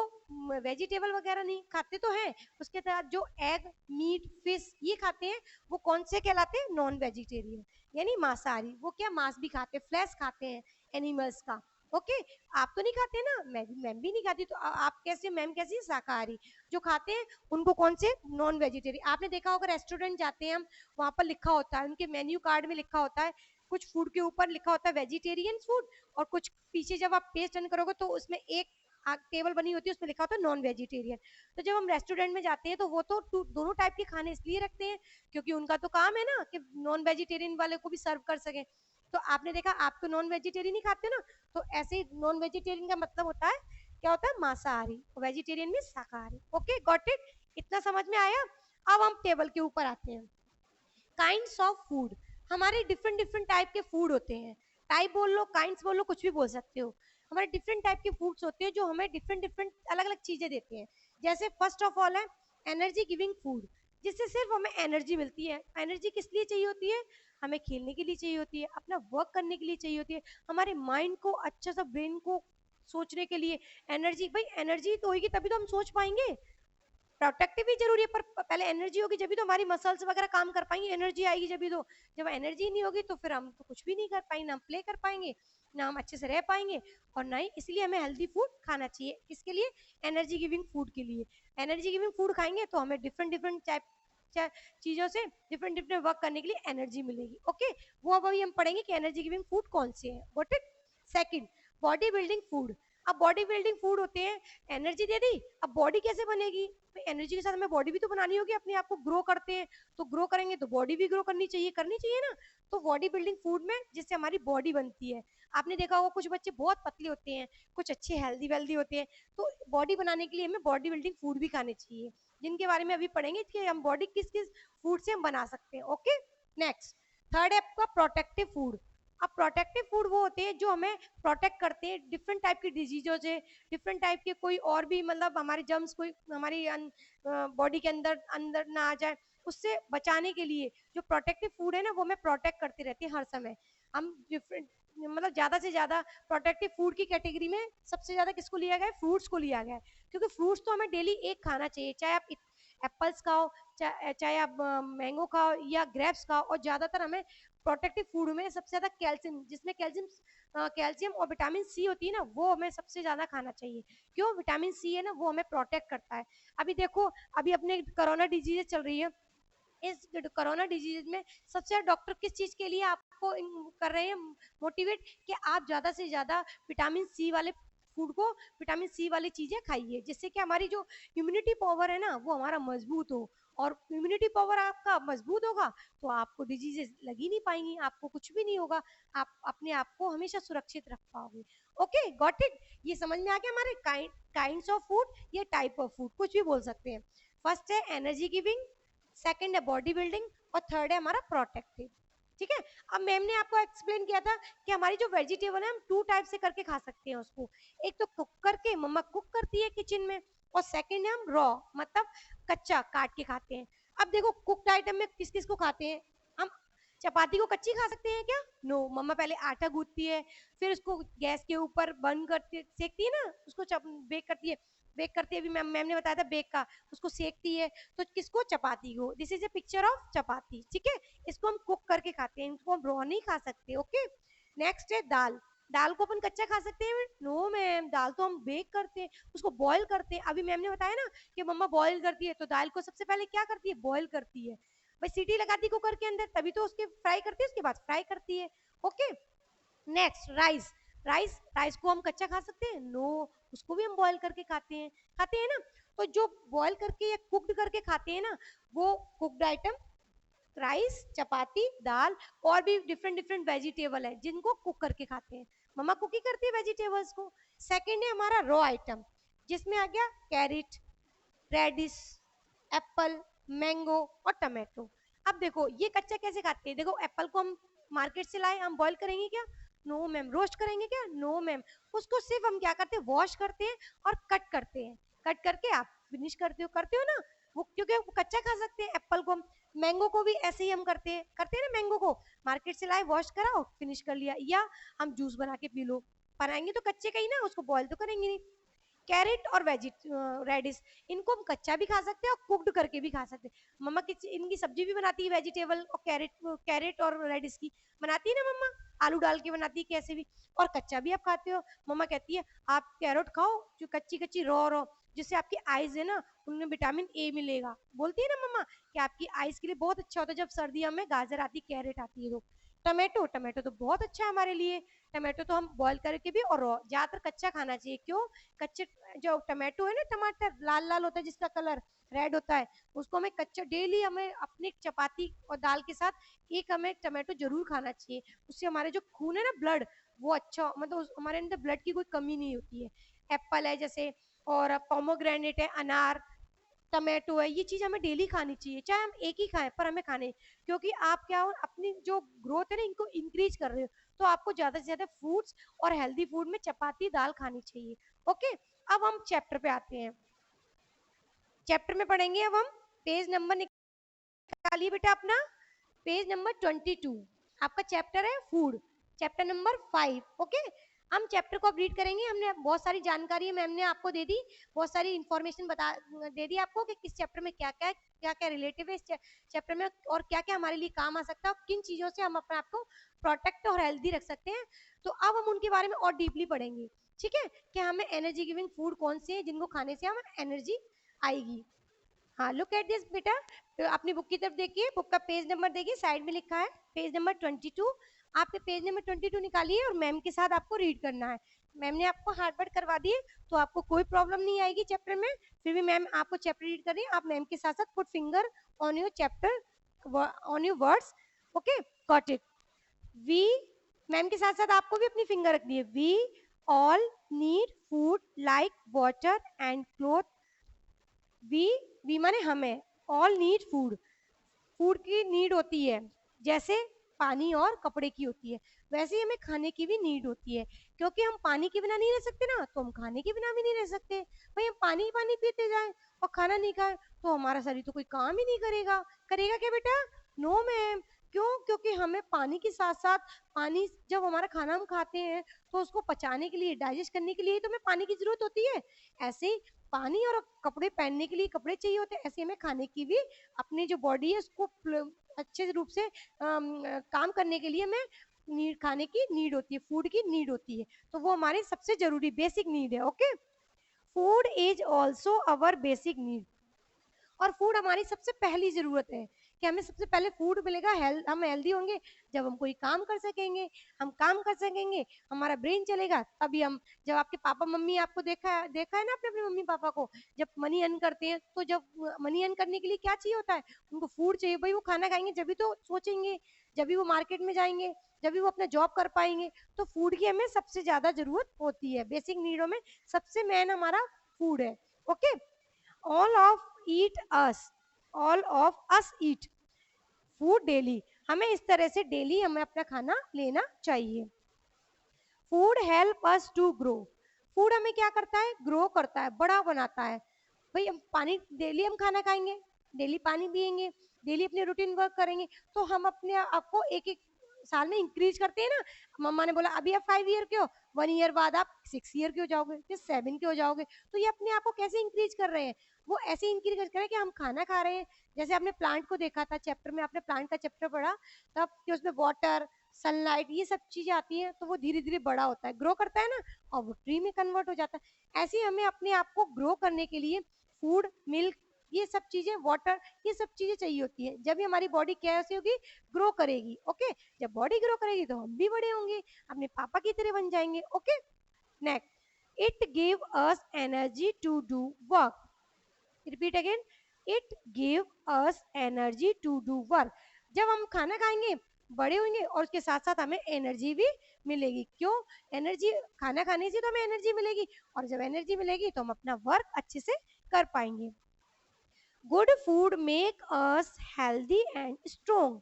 वेजिटेबल वगैरह नहीं खाते तो हैं, उसके साथ जो एग, मीट, फिश ये खाते हैं, वो कौन से कहलाते हैं? नॉन वेजिटेरियन, यानी मांसाहारी। वो क्या, मांस भी खाते हैं, फ्लैश खाते हैं एनिमल्स का। ओके, आप तो नहीं खाते ना, मैम भी नहीं खाती, तो आप कैसे, मैम कैसी? शाकाहारी। जो खाते हैं उनको कौन से? Non vegetarian. आपने देखा होगा रेस्टोरेंट जाते हैं हम, वहां पर लिखा होता है, उनके मेन्यू कार्ड में लिखा होता है, कुछ फूड के ऊपर लिखा होता है वेजिटेरियन फूड, और कुछ पीछे जब आप पेज टर्न करोगे तो उसमें एक टेबल बनी होती है, उसमें लिखा होता है नॉन वेजिटेरियन। तो जब हम रेस्टोरेंट में जाते हैं तो वो तो दोनों टाइप के खाने इसलिए रखते हैं क्योंकि उनका तो काम है ना कि नॉन वेजिटेरियन वाले को भी सर्व कर सके। तो आपने देखा, आप तो नॉन वेजिटेरियन ही खाते हो ना, तो ऐसे ही नॉन वेजिटेरियन का मतलब होता है, क्या होता है? मांसाहारी। वेजिटेरियन में शाकाहारी। Okay, got it? इतना समझ में आया? अब हम टेबल के ऊपर आते हैं। काइंड्स ऑफ फूड, हमारे डिफरेंट डिफरेंट टाइप के फूड होते हैं। टाइप बोल लो, काइंड्स बोल लो, कुछ भी बोल सकते हो। हमारे डिफरेंट टाइप के फूड्स होते हैं जो हमें डिफरेंट डिफरेंट अलग अलग चीजें देते हैं। जैसे फर्स्ट ऑफ ऑल है एनर्जी गिविंग फूड, जिससे सिर्फ हमें एनर्जी मिलती है। एनर्जी किस लिए चाहिए होती है? हमें खेलने के लिए चाहिए होती है, अपना वर्क करने के लिए चाहिए होती है, हमारे माइंड को अच्छा सा, ब्रेन को सोचने के लिए। एनर्जी, भाई एनर्जी तो होगी तभी तो हम सोच पाएंगे। प्रोडक्टिव भी जरूरी है, पर पहले एनर्जी होगी जब भी तो हमारी मसल्स वगैरह काम कर पाएंगे, एनर्जी आएगी जब भी तो। जब एनर्जी नहीं होगी तो फिर हम तो कुछ भी नहीं कर पाएंगे, ना हम प्ले कर पाएंगे, ना हम अच्छे से रह पाएंगे, और ना ही, इसलिए हमें हेल्दी फूड खाना चाहिए। किसके लिए? एनर्जी गिविंग फूड के लिए। एनर्जी गिविंग फूड खाएंगे तो हमें डिफरेंट डिफरेंट टाइप चीजों से डिफरेंट डिफरेंट वर्क करने के लिए एनर्जी मिलेगी। ओके, वो अब अभी हम पढ़ेंगे कि एनर्जी गिविंग फूड कौन से हैं। Got it? Second, body building food. अब बॉडी बिल्डिंग फूड होते हैं, एनर्जी दे दी, अब बॉडी कैसे बनेगी? एनर्जी के साथ हमें बॉडी भी तो बनानी होगी, अपने आप को ग्रो करते हैं तो ग्रो करेंगे तो बॉडी भी ग्रो करनी चाहिए ना। तो बॉडी बिल्डिंग फूड में जिससे हमारी बॉडी बनती है। आपने देखा होगा कुछ बच्चे बहुत पतले होते हैं, कुछ अच्छे हेल्दी वेल्दी होते हैं, तो बॉडी बनाने के लिए हमें बॉडी बिल्डिंग फूड भी खाने चाहिए, जिनके बारे में अभी पढ़ेंगे कि हम बॉडी किस किस फूड से हम बना सकते हैं। ओके, नेक्स्ट, थर्ड है आपका प्रोटेक्टिव फूड। अब प्रोटेक्टिव फूड वो होते हैं जो हमें प्रोटेक्ट करते हैं डिफरेंट टाइप की डिजीजों से, डिफरेंट टाइप के कोई और भी, मतलब हमारे जर्म्स कोई हमारी बॉडी के अंदर अंदर ना आ जाए, उससे बचाने के लिए जो प्रोटेक्टिव फूड है ना, वो हमें प्रोटेक्ट करते रहते हैं हर समय। हम डिफरेंट, मतलब ज्यादा से ज्यादा प्रोटेक्टिव फूड की कैटेगरी में सबसे ज्यादा किसको लिया गया है? फ्रूट्स को लिया गया है, क्योंकि फ्रूट्स तो हमें डेली एक खाना चाहिए, चाहे आप एप्पल्स खाओ, चाहे आप मैंगो खाओ या ग्रेप्स खाओ। और ज्यादातर हमें प्रोटेक्टिव फूड में सबसे ज्यादा कैल्शियम, जिसमें कैल्शियम और विटामिन सी होती है ना, वो हमें सबसे ज्यादा खाना चाहिए। क्यों? विटामिन सी है ना, वो हमें प्रोटेक्ट करता है। अभी देखो, अभी अपने कोरोना डिजीज चल रही है, इस कोरोना डिजीज में सबसे ज्यादा डॉक्टर किस चीज के लिए आपको कर रहे हैं मोटिवेट, कि आप ज्यादा से ज्यादा विटामिन सी वाले फूड को, विटामिन सी वाली चीजें खाइए, जिससे कि हमारी जो इम्यूनिटी पावर है ना, वो हमारा मजबूत हो। और इम्यूनिटी पावर आपका मजबूत होगा तो आपको डिजीजेस लगी नहीं पाएंगी, आपको कुछ भी नहीं होगा, आप अपने आप को हमेशा सुरक्षित रख पाओगे। Okay, got it? ये समझ में आ गया हमारे काइंड्स ऑफ फूड या टाइप ऑफ फूड, कुछ भी बोल सकते हैं। फर्स्ट है एनर्जी गिविंग, सेकंड है बॉडी बिल्डिंग, और थर्ड है हमारा प्रोटेक्टिव। ठीक है, अब मैम ने आपको एक्सप्लेन किया था कि हमारी जो वेजिटेबल है हम टू टाइप से करके खा सकते हैं उसको। एक तो कुक करके, मम्मा कुक करती है किचन में, और सेकंड है हम रॉ, मतलब कच्चा काट के खाते हैं। अब देखो, कुक्ड आइटम में किस किस को खाते हैं हम? चपाती को कच्ची खा सकते हैं क्या? नो, मम्मा पहले आटा गूंथती है, फिर उसको गैस के ऊपर बर्न करती, सेकती है ना उसको, बेक करती है। बेक करती है, अभी मैम ने बताया था बेक का, उसको सेकती है। तो किसको? चपाती को। This is a picture of chapati. ठीक है, इसको हम कुक करके खाते हैं, इसको हम रॉ नहीं खा सकते। ओके, नेक्स्ट है दाल। दाल को अपन कच्चा खा सकते हैं? नो मैम, दाल तो हम बेक करते हैं, उसको बॉईल करते हैं। अभी मैम ने बताया ना कि मम्मा बॉईल करती है, तो दाल को सबसे पहले क्या करती है? बॉईल करती है। भाई सीटी लगाती है कुकर के अंदर, तभी तो उसके फ्राई करती है, उसके बाद फ्राई करती है। Okay, next rice. Rice, rice को हम कच्चा खा सकते हैं? नो, उसको भी हम बॉयल करके खाते हैं ना। तो जो बॉयल करके या कुक्ड करके खाते हैं ना, वो कुक्ड आइटम राइस, चपाती, दाल और भी डिफरेंट डिफरेंट वेजिटेबल है जिनको कुक करके खाते हैं। मम्मा कुक ही करती है वेजिटेबल्स को। सेकंड है हमारा रॉ आइटम, जिसमें आ गया कैरेट, रेडिश, एप्पल, मैंगो और टमाटो। अब देखो ये कच्चा कैसे खाते हैं। देखो एप्पल को हम मार्केट से लाए, हम बॉईल करेंगे क्या? No ma'am. रोस्ट करेंगे क्या? No ma'am. उसको सिर्फ हम क्या करते हैं, वॉश करते हैं और कट करते हैं। कट करके आप फिनिश करते हो ना वो, क्योंकि वो कच्चा खा सकते हैं एप्पल को हम। मैंगो को भी ऐसे ही हम करते हैं ना। मैंगो को मार्केट से लाए, वॉश कराओ, फिनिश कर लिया, या हम जूस बना के पी लो। बनाएंगे तो कच्चे का ही ना, उसको बॉईल तो करेंगे नहीं। कैरेट और रेडिश, इनको हम कच्चा भी खा सकते हैं और कुक्ड करके भी खा सकते हैं। मम्मा की इनकी सब्जी भी बनाती है वेजिटेबल और कैरेट और रेडिश की बनाती है ना मम्मा, आलू डाल के बनाती है कैसे भी। और कच्चा भी आप खाते हो। मम्मा कहती है आप कैरेट खाओ जो कच्ची कच्ची रॉ रॉ, जिससे आपकी आईज है ना उनमें विटामिन ए मिलेगा। बोलती है ना मम्मा कि आपकी आईज के लिए बहुत अच्छा होता है जब सर्दियों में गाजर आती, कैरेट आती है तो। टमाटो, टमाटो तो बहुत अच्छा है हमारे लिए। टमाटो तो हम बॉईल करके भी और रॉ, ज्यादातर कच्चा खाना चाहिए। क्यों? कच्चे जो टमाटो है ना, टमाटर लाल लाल होता है जिसका कलर रेड होता है, उसको हमें कच्चा डेली हमें अपनी चपाती और दाल के साथ एक हमें टमाटो जरूर खाना चाहिए। उससे हमारे जो खून है ना, ब्लड, वो अच्छा, मतलब हमारे अंदर ब्लड की कोई कमी नहीं होती है। एप्पल है जैसे, और पोमोग्रेनेट है, अनार, टमाटो है, ये चीज हमें डेली खानी चाहिए। चाहे हम एक ही खाएं पर हमें खाने, क्योंकि आप क्या हो, अपनी जो ग्रोथ है ना इनको इंक्रीज कर रहे हो, तो आपको ज्यादा से ज्यादा फ्रूट्स और हेल्दी फूड में चपाती दाल खानी चाहिए। ओके, अब हम चैप्टर पे आते हैं। चैप्टर में पढ़ेंगे अब हम। पेज नंबर निकालिए बेटा अपना, पेज नंबर 22। आपका चैप्टर है फूड, चैप्टर नंबर 5। ओके, हम चैप्टर को अब रीड करेंगे। हमने बहुत सारी जानकारी मैम ने आपको दे दी, बहुत सारी इंफॉर्मेशन बता दे दी आपको कि किस चैप्टर में क्या क्या रिलेटिव है इस चैप्टर में, और क्या क्या हमारे लिए काम आ सकता है, और किन चीजों से हम अपने आप को प्रोटेक्ट और हेल्दी रख सकते हैं। तो अब हम उनके बारे में और डीपली पढ़ेंगे। ठीक है, कि हमें एनर्जी गिविंग फूड कौन से हैं जिनको खाने से हमें एनर्जी आएगी। हाँ, लुक एट दिस बेटा, तो अपनी बुक की तरफ देखिए, बुक का पेज नंबर देखिए, साइड में लिखा है पेज नंबर 22। आपके पेज नंबर 22 निकालिए और मैम के साथ आपको रीड करना है। मैम ने आपको हार्ड वर्ड करवा दिए, तो आपको कोई प्रॉब्लम नहीं आएगी चैप्टर में। फिर भी मैम आपको चैप्टर रीड कर रही है, आप मैम के साथ साथ put finger on your chapter, on your words. Okay, got it. We, ma'am के साथ साथ आपको भी अपनी फिंगर रखनी है। We all need food like water and cloth. We माने हमें, ऑल नीड फूड, फूड की नीड होती है, जैसे पानी और कपड़े की होती है, वैसे ही हमें खाने की भी नीड होती है। क्योंकि हम पानी के बिना नहीं रह सकते ना, तो हम खाने के बिना भी नहीं रह सकते। भाई हम पानी पानी पीते जाए और खाना नहीं खाए तो हमारा शरीर तो कोई काम ही नहीं करेगा। करेगा क्या बेटा? No ma'am. क्यों? क्योंकि हमें पानी के साथ साथ, पानी जब हमारा खाना हम खाते हैं तो उसको पचाने के लिए, डाइजेस्ट करने के लिए तो हमें पानी की जरूरत होती है। ऐसे ही पानी और कपड़े पहनने के लिए कपड़े चाहिए होते हैं, ऐसे हमें खाने की भी, अपनी जो बॉडी है उसको अच्छे रूप से काम करने के लिए हमें नीड, खाने की नीड होती है, फूड की नीड होती है। तो वो हमारी सबसे जरूरी बेसिक नीड है। Okay, food is also our basic need, और फूड हमारी सबसे पहली जरूरत है, कि हमें सबसे पहले फूड मिलेगा, हम हेल्दी होंगे जब हम कोई काम कर सकेंगे। हम काम कर सकेंगे, हमारा ब्रेन चलेगा, तभी हम, जब आपके पापा मम्मी, आपको देखा है ना अपने अपने मम्मी पापा को, जब मनी अर्न करते हैं, तो जब मनी अर्न करने के लिए क्या चाहिए होता है, उनको फूड चाहिए। भाई वो खाना खाएंगे जब भी तो सोचेंगे, जब भी वो मार्केट में जाएंगे, जब भी वो अपना जॉब कर पाएंगे। तो फूड की हमें सबसे ज्यादा जरूरत होती है, बेसिक नीडों में सबसे मेन हमारा फूड है। Okay, all of eat us all of us eat food daily, हमें इस तरह से डेली हमें अपना खाना लेना चाहिए। Food help us to grow, food हमें क्या करता है, ग्रो करता है, बड़ा बनाता है। भाई हम पानी, डेली हम खाना खाएंगे, डेली पानी पियेंगे, डेली अपने रूटीन वर्क करेंगे, तो हम अपने आप को एक एक साल में इंक्रीज करते हैं ना। मम्मा ने बोला अभी आप 5 ईयर के हो, 1 ईयर बाद आप 6 ईयर के हो जाओगे, फिर 7 के हो जाओगे। तो ये अपने आप को कैसे इंक्रीज कर रहे हैं, वो ऐसे इंक्रीज कर रहे हैं कि हम खाना खा रहे हैं। जैसे आपने प्लांट को देखा था चैप्टर में, आपने प्लांट का चैप्टर पढ़ा तब कि उसमें वाटर, सनलाइट, ये सब चीजें आती हैं, तो वो धीरे धीरे बड़ा होता है, ग्रो करता है ना, और वो ट्री में कन्वर्ट हो जाता है। ऐसे ही हमें अपने आप को ग्रो करने के लिए फूड, मिल्क, ये सब चीजें, वाटर, ये सब चीजें चाहिए होती है। जब भी हमारी बॉडी कैसे होगी, ग्रो करेगी। ओके, जब बॉडी ग्रो करेगी तो हम भी बड़े होंगे, अपने पापा की तरह बन जाएंगे। Okay, next, it give us energy to do work. Repeat again, it give us energy to do work. जब हम खाना खाएंगे, बड़े होंगे, और उसके साथ साथ हमें एनर्जी भी मिलेगी। क्यों? एनर्जी, खाना खाने से तो हमें एनर्जी मिलेगी, और जब एनर्जी मिलेगी तो हम अपना वर्क अच्छे से कर पाएंगे। Good food make us healthy and strong.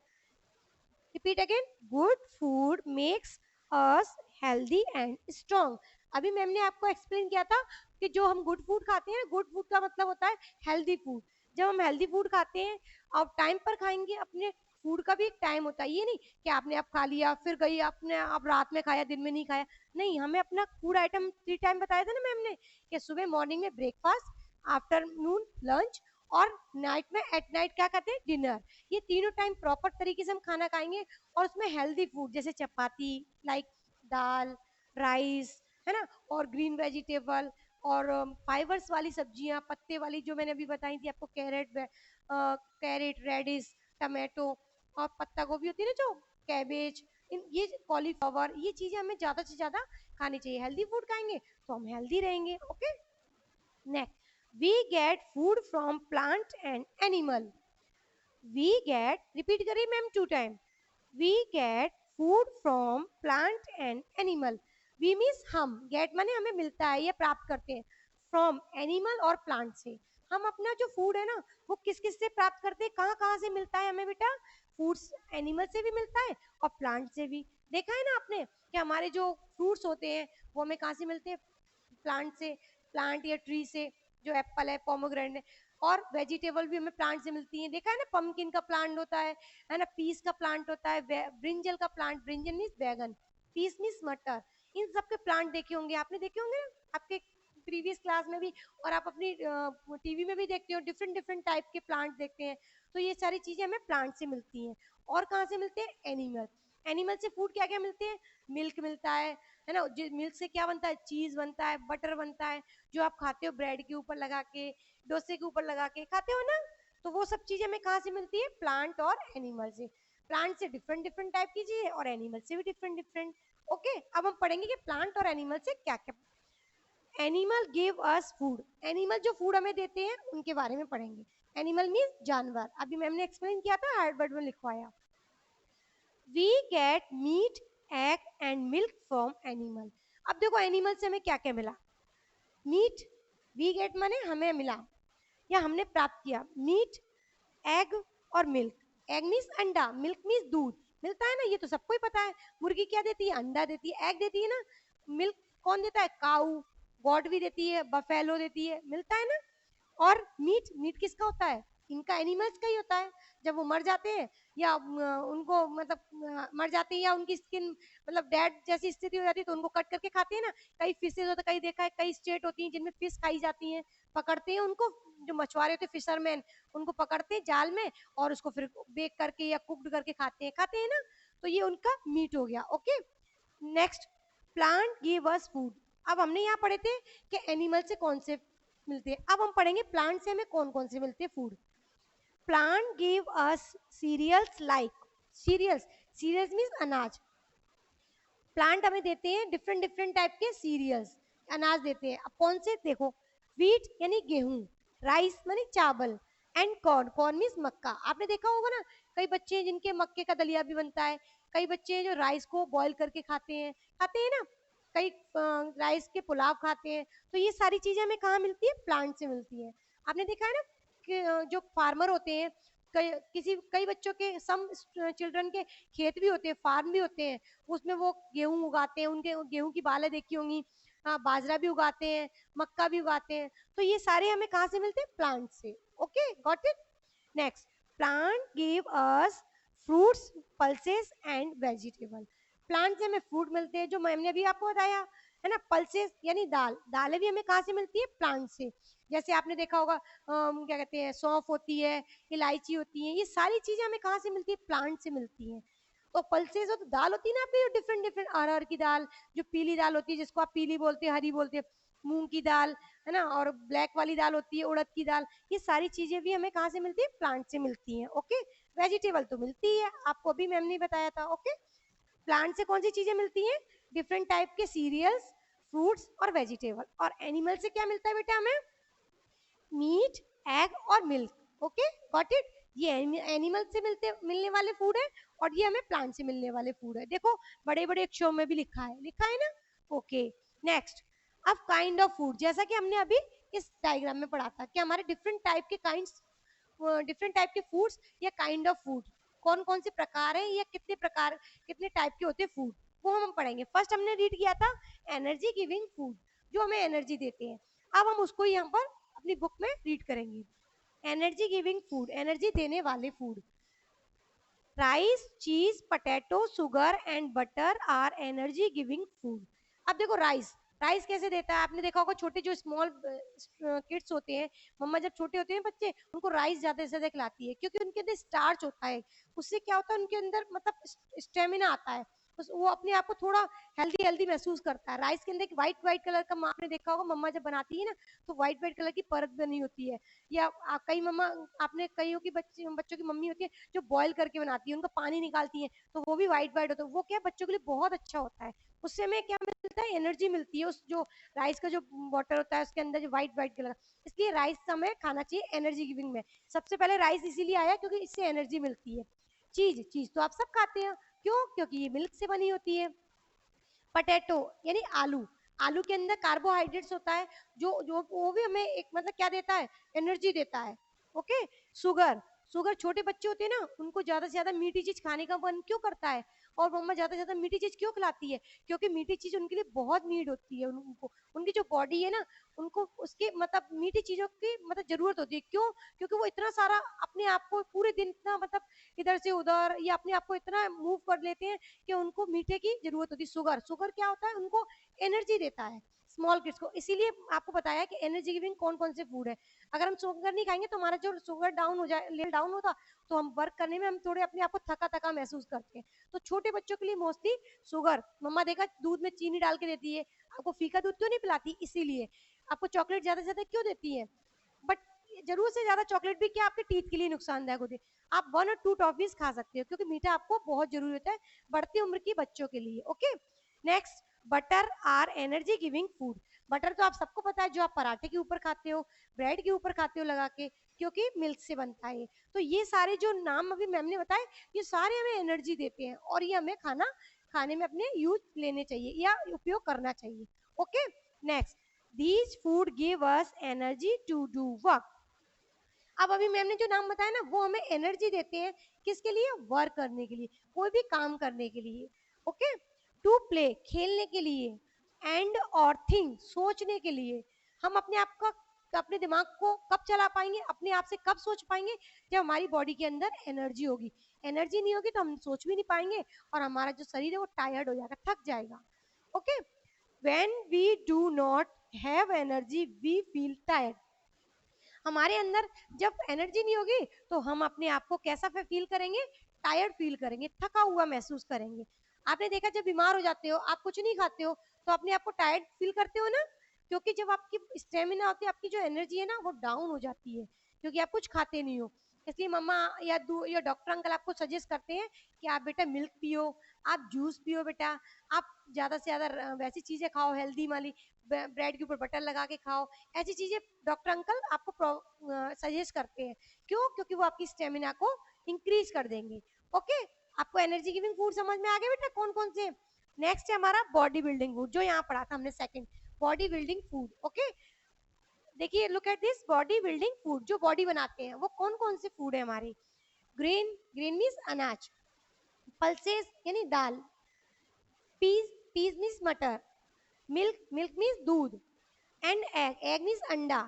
Repeat again, good food makes us healthy and strong. अभी मैम ने आपको एक्सप्लेन किया था कि जो हम गुड फूड खाते हैं, गुड फूड का मतलब होता है हेल्दी फूड। जब हम हेल्दी फूड खाते हैं, आप टाइम पर खाएंगे, अपने फूड का भी एक टाइम होता है। ये नहीं कि आपने आप खा लिया फिर गई आपने, आप रात में खाया दिन में नहीं खाया। नहीं, हमें अपना फूड आइटम 3 टाइम बताया था ना मैम ने, कि सुबह मॉर्निंग में ब्रेकफास्ट, आफ्टरनून लंच, और नाइट में, एट नाइट क्या खाते हैं, डिनर। ये तीनों टाइम प्रॉपर तरीके से हम खाना खाएंगे, और उसमें हेल्दी फूड जैसे चपाती, लाइक दाल, राइस, है ना, और ग्रीन वेजिटेबल, और फाइबर्स वाली सब्जियां, पत्ते वाली जो मैंने अभी बताई थी आपको, कैरेट, रेडिस, टमाटो, और पत्ता गोभी होती है ना जो, कैबेज, ये कॉलीफ्लावर, ये चीजें हमें ज्यादा से ज्यादा खानी चाहिए। हेल्दी फूड खाएंगे तो हम हेल्दी रहेंगे। Okay, next, we get food from plant and animal. We get, repeat करिए ma'am 2 time, we get food from plant and animal. We means हम, गेट माने हमें मिलता है या प्राप्त करते हैं, फ्रॉम एनिमल और प्लांट से। हम अपना जो फूड है ना, वो किस किस से प्राप्त करते हैं, कहाँ कहाँ से मिलता है हमें बेटा? फूड्स एनिमल से भी मिलता है और प्लांट से भी। देखा है ना आपने कि हमारे जो फ्रूट्स होते हैं वो हमें कहाँ से मिलते हैं? प्लांट से, प्लांट या ट्री से। जो एप्पल है, पोमोग्रेनेट, और वेजिटेबल भी हमें प्लांट से मिलती हैं। देखा है ना, पंपकिन का प्लांट होता है ना, पीस का प्लांट होता है, ब्रिंजल का प्लांट, ब्रिंजल मीन्स बैगन, पीस मीन्स मटर। इन सब के प्लांट देखे होंगे आपने, देखे होंगे ना आपके प्रीवियस क्लास में भी, और आप अपनी टीवी में भी देखते हो, डिफरेंट डिफरेंट टाइप के प्लांट देखते हैं। तो ये सारी चीजें हमें प्लांट से मिलती हैं। और कहाँ से मिलते हैं? एनिमल। एनिमल से फूड क्या क्या मिलते हैं? मिल्क मिलता है ना, जो मिल्क से क्या बनता है? चीज बनता है, बटर बनता है, जो आप खाते हो ब्रेड के ऊपर लगा के, डोसे के ऊपर लगा के खाते हो ना। तो वो सब चीजें हमें कहाँ से मिलती है? प्लांट और एनिमल से। प्लांट से डिफरेंट डिफरेंट टाइप की चीजें, और एनिमल से भी डिफरेंट डिफरेंट। ओके, अब हम पढ़ेंगे कि प्लांट और एनिमल से क्या क्या। Animal give us food, animal जो फूड हमें देते हैं उनके बारे में पढ़ेंगे। एनिमल मीन्स जानवर, अभी मैम ने एक्सप्लेन किया था, हार्वर्ड में लिखवाया। We get meat, egg and milk from animal. अब देखो एनिमल से हमें क्या क्या मिला? मीट, वी गेट माने हमें मिला या हमने प्राप्त किया मीट, एग और मिल्क। एग मीन्स अंडा, मिल्क मीन्स दूध। मिलता है ना, ये तो सबको ही पता है। मुर्गी क्या देती है? अंडा देती है, एग देती है ना। मिल्क कौन देता है? काऊ, गॉड भी देती है, बफेलो देती है, मिलता है ना। और मीट, मीट किसका होता है? इनका, एनिमल्स का ही होता है। जब वो मर जाते हैं या उनको मतलब मर जाते हैं, या उनकी स्किन मतलब डेड जैसी स्थिति हो जाती है, तो उनको कट करके खाते हैं ना। कई फिशेज होता है, कई देखा है, कई स्टेट होती हैं जिनमें फिश खाई जाती हैं। पकड़ते हैं उनको, जो मछुआरे होते हैं, फिशरमैन, उनको पकड़ते हैं जाल में, और उसको फिर बेक करके या कुकड करके खाते हैं ना। तो ये उनका मीट हो गया। ओके, नेक्स्ट, प्लांट गिव अस फूड। अब हमने यहाँ पढ़े थे कि एनिमल से कौन से मिलते हैं, अब हम पढ़ेंगे प्लांट से हमें कौन कौन से मिलते हैं food. Plant give us cereals, like cereals, cereals means अनाज। प्लांट हमें देते हैं डिफरेंट डिफरेंट टाइप के सीरियल्स, अनाज देते हैं। अब कौन से? देखो, व्हीट यानी गेहूं, राइस यानी चावल, एंड कॉर्न, कॉर्न मीन्स मक्का। आपने देखा होगा ना, कई बच्चे हैं जिनके मक्के का दलिया भी बनता है, कई बच्चे हैं जो राइस को बॉईल करके खाते हैं ना, कई राइस के पुलाव खाते हैं। तो ये सारी चीजें हमें कहाँ मिलती है? प्लांट से मिलती है। आपने देखा है ना कि जो फार्मर होते हैं, कई बच्चों के, सम चिल्ड्रन के खेत भी होते हैं, फार्म भी होते हैं, उसमें वो गेहूं उगाते हैं, उनके गेहूं की बालें देखी होंगी। हाँ, बाजरा भी उगाते हैं, मक्का भी उगाते हैं। तो ये सारे हमें कहाँ से मिलते हैं? प्लांट से। Okay, got it. Next, plant give us fruits, pulses and vegetable. Plant से हमें फ्रूट मिलते हैं, जो मैंने अभी आपको बताया, है ना। पल्सेस यानी दाल, दालें भी हमें कहाँ से मिलती है? प्लांट से। जैसे आपने देखा होगा, क्या कहते हैं, सौंफ होती है, इलायची होती है, ये सारी चीजें हमें कहाँ से मिलती है? प्लांट से मिलती हैं। तो पल्सेस हो तो दाल होती है ना आपकी, डिफरेंट डिफरेंट, अरहर की दाल, जो पीली दाल होती है, जिसको आप पीली बोलते हैं, हरी बोलते हैं, मूंग की दाल है ना, और ब्लैक वाली दाल होती है उड़द की दाल, ये सारी चीजें भी हमें कहाँ से मिलती है, प्लांट से मिलती हैं। ओके, वेजिटेबल तो मिलती है, आपको अभी मैम ने बताया था। ओके, प्लांट से कौन सी चीजें मिलती हैं, डिफरेंट टाइप के सीरियल्स, फ्रूट्स और वेजिटेबल। और एनिमल से क्या मिलता है बेटा हमें, मीट, एग और मिल्क। Okay, got it. ये एनिमल से मिलने वाले फूड है, और ये हमें प्लांट से मिलने वाले फूड है। देखो बड़े बड़े अक्षरों में भी लिखा है ना। Okay, next. अब काइंड ऑफ फूड, जैसा कि हमने अभी इस डायग्राम में पढ़ा था कि हमारे डिफरेंट टाइप के काइंड्स, डिफरेंट टाइप के फूड्स या काइंड ऑफ फूड कौन कौन से प्रकार है, या कितने प्रकार, कितने टाइप के होते हैं फूड, वो हम पढ़ेंगे। फर्स्ट हमने रीड किया था एनर्जी गिविंग फूड, जो हमें एनर्जी देते हैं। अब हम उसको यहाँ पर अपनी बुक में रीड करेंगे। एनर्जी गिविंग फूड, एनर्जी देने वाले food. Rice, cheese, potato, sugar and butter are energy giving food. अब देखो राइस, राइस कैसे देता है, आपने देखा होगा छोटे जो स्मॉल किड्स होते हैं, मम्मा जब छोटे होते हैं बच्चे, उनको राइस ज्यादा से ज्यादा खिलाती है, क्योंकि उनके अंदर स्टार्च होता है। उससे क्या होता है, उनके अंदर मतलब स्टेमिना आता है, वो अपने आप को थोड़ा हेल्दी हेल्दी महसूस करता है। राइस के अंदर एक व्हाइट व्हाइट कलर का, आपने देखा होगा मम्मा जब बनाती है ना, तो व्हाइट व्हाइट कलर की परत बनी होती है। या कई मम्मा, आपने कईयों की बच्चों की मम्मी होती है जो बॉईल करके बनाती है, उनका पानी निकालती है, तो वो भी व्हाइट व्हाइट होता है। वो क्या बच्चों के लिए बहुत अच्छा होता है, उससे हमें क्या मिलता है, एनर्जी मिलती है। उस जो राइस का जो वाटर होता है उसके अंदर जो व्हाइट व्हाइट कलर, इसलिए राइस हमें खाना चाहिए एनर्जी गिविंग में। सबसे पहले राइस इसीलिए आया क्योंकि इससे एनर्जी मिलती है। चीज, चीज तो आप सब खाते हैं, क्यों, क्योंकि ये मिल्क से बनी होती है। पोटैटो यानी आलू, आलू के अंदर कार्बोहाइड्रेट्स होता है, जो जो वो भी हमें एक मतलब क्या देता है, एनर्जी देता है। ओके, शुगर, शुगर छोटे बच्चे होते हैं ना, उनको ज्यादा से ज्यादा मीठी चीज खाने का मन क्यों करता है, और मम्मा ज्यादा से ज्यादा मीठी चीज क्यों खिलाती है, क्योंकि मीठी चीज उनके लिए बहुत नीड होती है। उनको, उनकी जो बॉडी है ना, उनको उसके मतलब मीठी चीजों की मतलब जरूरत होती है। क्यों, क्योंकि वो इतना सारा अपने आप को पूरे दिन इतना मतलब इधर से उधर या अपने आप को इतना मूव कर लेते हैं कि उनको मीठे की जरूरत होती है। शुगर, शुगर क्या होता है, उनको एनर्जी देता है स्मॉल किड्स को। इसीलिए आपको बताया कि एनर्जी गिविंग कौन कौन से फूड है। अगर हम शुगर नहीं खाएंगे तो हमारा जो शुगर डाउन हो जाए, लेवल डाउन होता, तो हम वर्क करने में हम थोड़े अपने आप को थका थका महसूस करते हैं। तो छोटे बच्चों के लिए मोस्टली शुगर, मम्मा देखा दूध में चीनी डाल के देती है। आपको फीका दूध क्यों नहीं पिलाती, इसीलिए। आपको चॉकलेट ज्यादा से ज्यादा क्यों देती है, बट जरूरत से ज्यादा चॉकलेट भी क्या आपके टीथ के लिए नुकसानदायक होती है। आप 1 और 2 टॉफीज खा सकते हो, क्योंकि मीठा आपको बहुत जरूरी होता है बढ़ती उम्र की बच्चों के लिए। Okay, next. Butter are energy giving food. Butter तो आप सबको पता है, जो आप पराठे के ऊपर खाते हो, ब्रेड के ऊपर खाते हो लगा के, क्योंकि मिल्क से बनता है। तो ये सारे जो नाम अभी मैम ने बताए, ये सारे हमें एनर्जी देते हैं, और ये हमें खाने में अपने यूज लेने चाहिए या उपयोग करना चाहिए। Okay, next. These food give us energy to do work. अब अभी मैम ने जो नाम बताया ना, वो हमें एनर्जी देते हैं, किसके लिए, वर्क करने के लिए, कोई भी काम करने के लिए। ओके, टू प्ले, खेलने के लिए, एंड और थिंक, सोचने के लिए। हम अपने आप का, अपने दिमाग को कब चला पाएंगे, अपने आप से कब सोच पाएंगे, जब हमारी बॉडी के अंदर एनर्जी होगी। एनर्जी नहीं होगी तो हम सोच भी नहीं पाएंगे, और हमारा जो शरीर है वो टायर्ड हो जाएगा, थक जाएगा। Okay, when we do not have energy we feel tired. हमारे अंदर जब एनर्जी नहीं होगी तो हम अपने आप को कैसा फील करेंगे, टायर्ड फील करेंगे, थका हुआ महसूस करेंगे। आपने देखा जब बीमार हो जाते हो, आप कुछ नहीं खाते हो, तो अपने आप को टायर्ड फील करते हो ना, क्योंकि जब आपकी स्टेमिना होती है, आपकी जो एनर्जी है ना वो डाउन हो जाती है, क्योंकि आप कुछ खाते नहीं हो। इसलिए मम्मा या डॉक्टर अंकल आपको सजेस्ट करते हैं कि आप बेटा मिल्क पियो, आप जूस पियो बेटा, आप ज्यादा से ज्यादा वैसी चीजें खाओ हेल्दी वाली, ब्रेड के ऊपर बटर लगा के खाओ, ऐसी चीजें डॉक्टर अंकल आपको सजेस्ट करते हैं। क्यों, क्योंकि वो आपकी स्टेमिना को इंक्रीज कर देंगे। ओके, आपको एनर्जी गिविंग फूड समझ में आ गया बेटा कौन कौन से। नेक्स्ट है हमारा बॉडी बिल्डिंग फूड, जो यहाँ पढ़ा था हमने second, body building food. Okay, देखिए look at this body building food, जो बॉडी बनाते हैं वो कौन कौन से फूड है हमारे। ग्रेन, ग्रेन मीन्स अनाज, पल्सेस यानी दाल, पीस, पीस मीन्स मटर, मिल्क, मिल्क मीन्स दूध, एंड एग, एग मीन्स अंडा,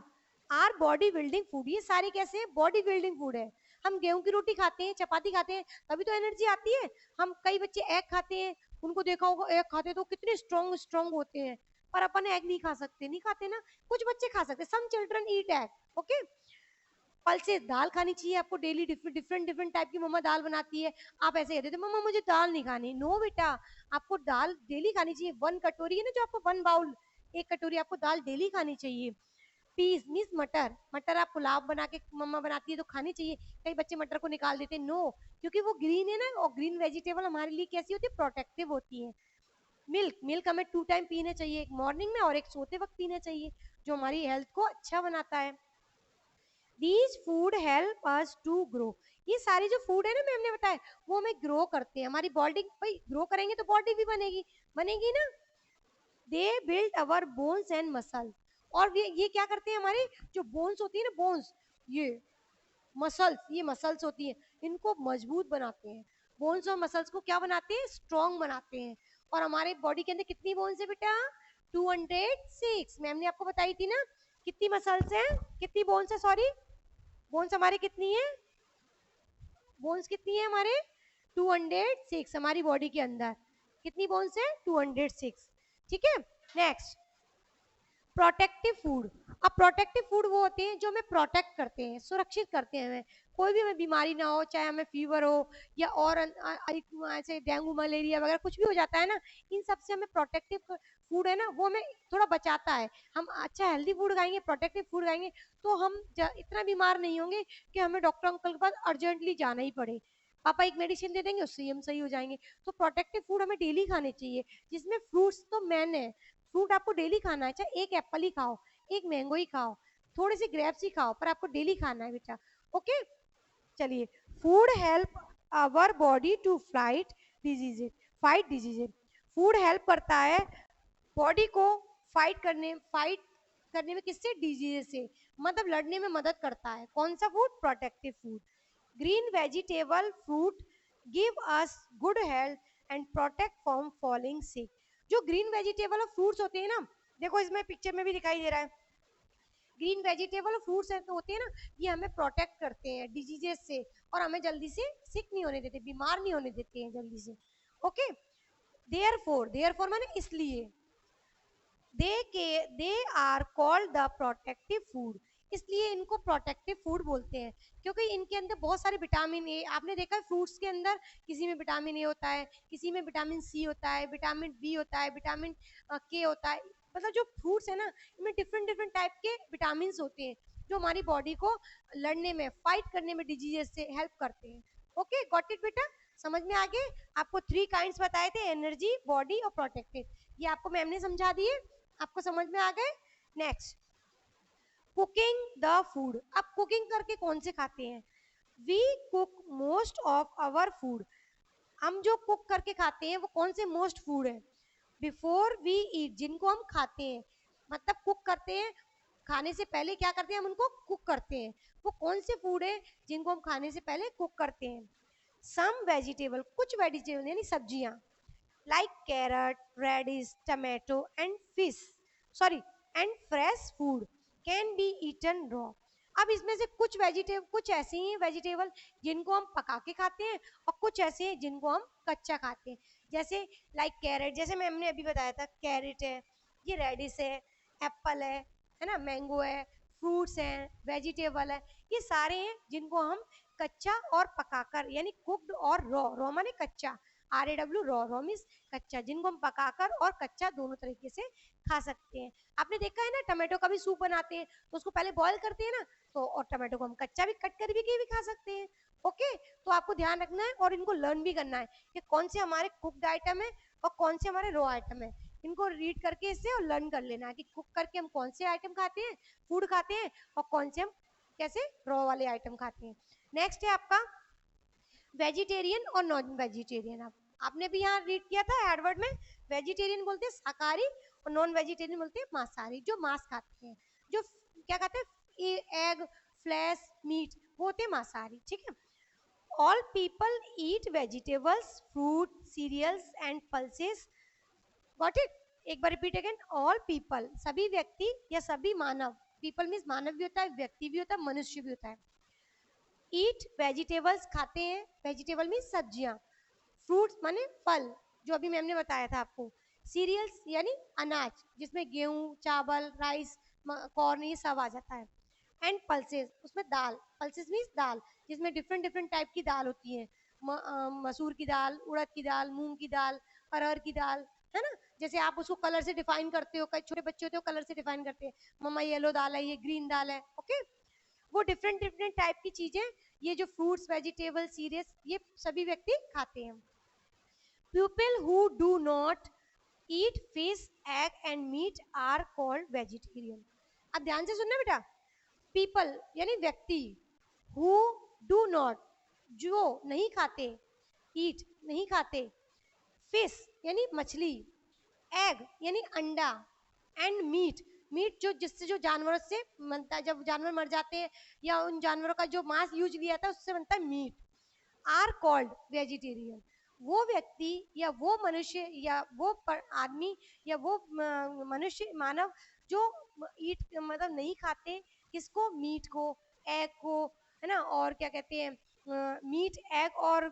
आर बॉडी बिल्डिंग फूड। ये सारे कैसे हैं, बॉडी बिल्डिंग फूड है। हम गेहूं की रोटी खाते हैं, चपाती खाते हैं, तभी तो एनर्जी आती है। हम कई बच्चे एग खाते हैं, उनको देखा होगा एग खाते हैं तो कितने स्ट्रॉन्ग स्ट्रॉन्ग होते हैं, पर अपन एग नहीं खा सकते, नहीं खाते ना। कुछ बच्चे खा सकते, some children eat egg. Okay, pulses, दाल खानी चाहिए आपको daily, different different different type की मम्मा दाल बनाती है, आप ऐसे कहते थे मम्मा मुझे दाल नहीं खानी, नो बेटा, आपको दाल डेली खानी चाहिए। 1 कटोरी है ना जो आपको 1 बाउल 1 कटोरी आपको दाल डेली खानी चाहिए। पीस मीन्स मटर, मटर आप पुलाव बना के मम्मा बनाती है तो खानी चाहिए। कई बच्चे मटर को निकाल देते हैं, नो, क्योंकि वो ग्रीन है ना, और ग्रीन वेजिटेबल हमारे लिए कैसी होती है, प्रोटेक्टिव होती है। मिल्क, मिल्क हमें 2 टाइम पीने चाहिए, एक मॉर्निंग में और एक सोते वक्त पीना चाहिए, जो हमारी हेल्थ को अच्छा बनाता है। These food help us to grow, ये सारे जो फूड है ना मैम ने बताया, वो हमें ग्रो करते हैं, हमारी बॉडी, भाई ग्रो करेंगे तो बॉडी भी बनेगी, बनेगी ना। They build our bones and muscle, और ये क्या करते हैं, हमारे जो बोन्स होती है ना, बोन्स, ये मसल्स, ये मसल्स होती हैं, इनको मजबूत बनाते हैं। बोन्स और मसल्स को क्या बनाते हैं, स्ट्रॉन्ग बनाते हैं। और हमारे बॉडी के अंदर कितनी बोन्स है बेटा, 206, मैम ने आपको बताई थी ना। कितनी मसल्स हैं, कितनी बोन्स है, सॉरी, बोन्स हमारे कितनी है, बोन्स कितनी है हमारे, 206 हमारी बॉडी के अंदर कितनी बोन्स है, 206। ठीक है, नेक्स्ट, प्रोटेक्टिव फूड। अब प्रोटेक्टिव फूड वो होते हैं जो हमें प्रोटेक्ट करते हैं, सुरक्षित करते हैं, हमें कोई भी हमें बीमारी ना हो, चाहे हमें फीवर हो या और ऐसे डेंगू मलेरिया वगैरह कुछ भी हो जाता है ना, इन सब से हमें प्रोटेक्टिव फूड है ना, वो हमें थोड़ा बचाता है। हम अच्छा हेल्दी फूड खाएंगे, प्रोटेक्टिव फूड खाएंगे, तो हम इतना बीमार नहीं होंगे कि हमें डॉक्टर अंकल के पास अर्जेंटली जाना ही पड़े। पापा एक मेडिसिन दे देंगे, उससे हम सही हो जाएंगे। तो प्रोटेक्टिव फूड हमें डेली खाने चाहिए, जिसमें फ्रूट्स तो मेन है। फ्रूट आपको डेली खाना है, चाहे एक एप्पल ही खाओ, एक मैंगो ही खाओ, थोड़े से ग्रेप्स ही खाओ, पर आपको डेली खाना है बेटा। ओके, चलिए, food help our body to fight diseases. Food help करता है बॉडी को फाइट करने में किससे, डिजीज से, मतलब लड़ने में मदद करता है। कौन सा food, protective food. Green vegetable fruit give us good health and protect from falling sick. जो ग्रीन वेजिटेबल और फ्रूट्स होते हैं ना, देखो इसमें पिक्चर में भी दिखाई दे रहा है, ग्रीन वेजिटेबल और फ्रूट्स होते हैं ना, ये हमें प्रोटेक्ट करते हैं डिजीजेस से, और हमें जल्दी से सिक नहीं होने देते, बीमार नहीं होने देते हैं जल्दी से। ओके, देयरफॉर माने इसलिए, they are called the protective food, इसलिए इनको प्रोटेक्टिव फूड बोलते हैं, क्योंकि इनके अंदर बहुत सारे विटामिन ए, आपने देखा है फ्रूट्स के अंदर, किसी में विटामिन ए होता है, किसी में विटामिन सी होता है, विटामिन बी होता है, विटामिन के होता है, मतलब जो फ्रूट्स है ना, इनमें डिफरेंट डिफरेंट टाइप के विटामिन होते हैं, जो हमारी बॉडी को लड़ने में, फाइट करने में डिजीजेस से हेल्प करते हैं। ओके, गॉट इट बेटा, समझ में आ गए। आपको 3 काइंड्स बताए थे, एनर्जी, बॉडी और प्रोटेक्टिव, ये आपको मैम ने समझा दिए, आपको समझ में आ गए। Next, cooking the food. अब कुकिंग करके कौन से खाते हैं, we cook most of our food, हम जो कुक करके खाते हैं वो कौन से मोस्ट फूड है, बिफोर वी ईट, जिनको हम खाते हैं, मतलब कुक करते हैं, खाने से पहले क्या करते हैं, हम उनको कुक करते हैं, वो कौन से फूड है जिनको हम खाने से पहले कुक करते हैं। सम वेजिटेबल, कुछ वेजिटेबल यानी सब्जियां, like carrot, radish, tomato and fish, sorry, and fresh food can be eaten raw। अब इसमें से कुछ ऐसे ही वेजिटेबल जिनको हम पका के खाते हैं, और कुछ ऐसे हैं जिनको हम कच्चा खाते हैं। जैसे लाइक कैरेट, जैसे मैम ने अभी बताया था, कैरेट है, ये रेडिश है, एप्पल है ना, मैंगो है, फ्रूट्स हैं, वेजिटेबल है, ये सारे हैं जिनको हम कच्चा और पकाकर, यानी कुक्ड और रॉ, रॉ माने कच्चा, RAW, रॉ, रॉ मीन्स कच्चा, जिनको हम पकाकर और कच्चा दोनों तरीके से खा सकते हैं। आपने देखा है ना, टमाटो का भी सूप बनाते हैं तो उसको पहले बॉईल करते हैं ना, तो और टमाटो को हम कच्चा भी कट कर भी खा सकते हैं। ओके, तो आपको ध्यान रखना है और इनको लर्न भी करना है कि कौन से हमारे कुक्ड आइटम है और कौन से हमारे रॉ आइटम है। इनको रीड करके इससे और लर्न कर लेना है कि कुक करके हम कौन से आइटम खाते हैं, फूड खाते हैं, और कौन से हम कैसे रॉ वाले आइटम खाते हैं। नेक्स्ट है आपका वेजिटेरियन और नॉन वेजिटेरियन। आपने भी यहाँ रीड किया था एडवर्ड में, वेजिटेरियन बोलते हैं शाकाहारी और नॉन वेजिटेरियन बोलते हैं मांसाहारी, जो मांस खाते हैं, जो क्या खाते हैं, एग, फ्लैश, मीट, वो होते हैं मांसाहारी। ठीक है, all people eat vegetables, fruit, cereals and pulses. Got it, एक बार रिपीट अगेन, ऑल पीपल, सभी व्यक्ति या सभी मानव, पीपल मीन्स मानव भी होता है, व्यक्ति भी होता है, मनुष्य भी होता है, ईट वेजिटेबल्स, खाते हैं, वेजिटेबल मीन सब्जियां, फ्रूट्स माने फल, जो अभी मैम ने बताया था आपको, सीरियल्स यानी अनाज, जिसमें गेहूं, चावल, राइस, कॉर्न, ये सब आ जाता है, एंड पल्सेस, उसमें दाल, पल्सेस मीन्स दाल, जिसमें डिफरेंट डिफरेंट टाइप की दाल होती है, मसूर की दाल, उड़द की दाल, मूंग की दाल, अरहर की दाल, है ना। जैसे आप उसको कलर से डिफाइन करते हो, कई छोटे बच्चे होते हो कलर से डिफाइन करते हैं, मम्मा येलो दाल है, ये ग्रीन दाल है, ओके। वो डिफरेंट डिफरेंट टाइप की चीजें, ये जो फ्रूट्स, वेजिटेबल, सीरियल्स, ये सभी व्यक्ति खाते हैं। People who do not eat fish, egg and meat are called vegetarian. अब ध्यान से सुनना बेटा, पीपल यानी व्यक्ति, हु डू नॉट जो नहीं खाते, ईट नहीं खाते, फिश यानी मछली, एग यानी अंडा, एंड मीट, मीट जो जिससे जो जानवरों से बनता है, जब जानवर मर जाते हैं या उन जानवरों का जो मांस यूज लिया था उससे बनता है मीट, आर कॉल्ड वेजिटेरियन। वो व्यक्ति या वो मनुष्य या वो आदमी या वो मनुष्य मानव जो ईट मतलब नहीं खाते किसको, मीट को, एग को, है ना, और क्या कहते हैं मीट, एग और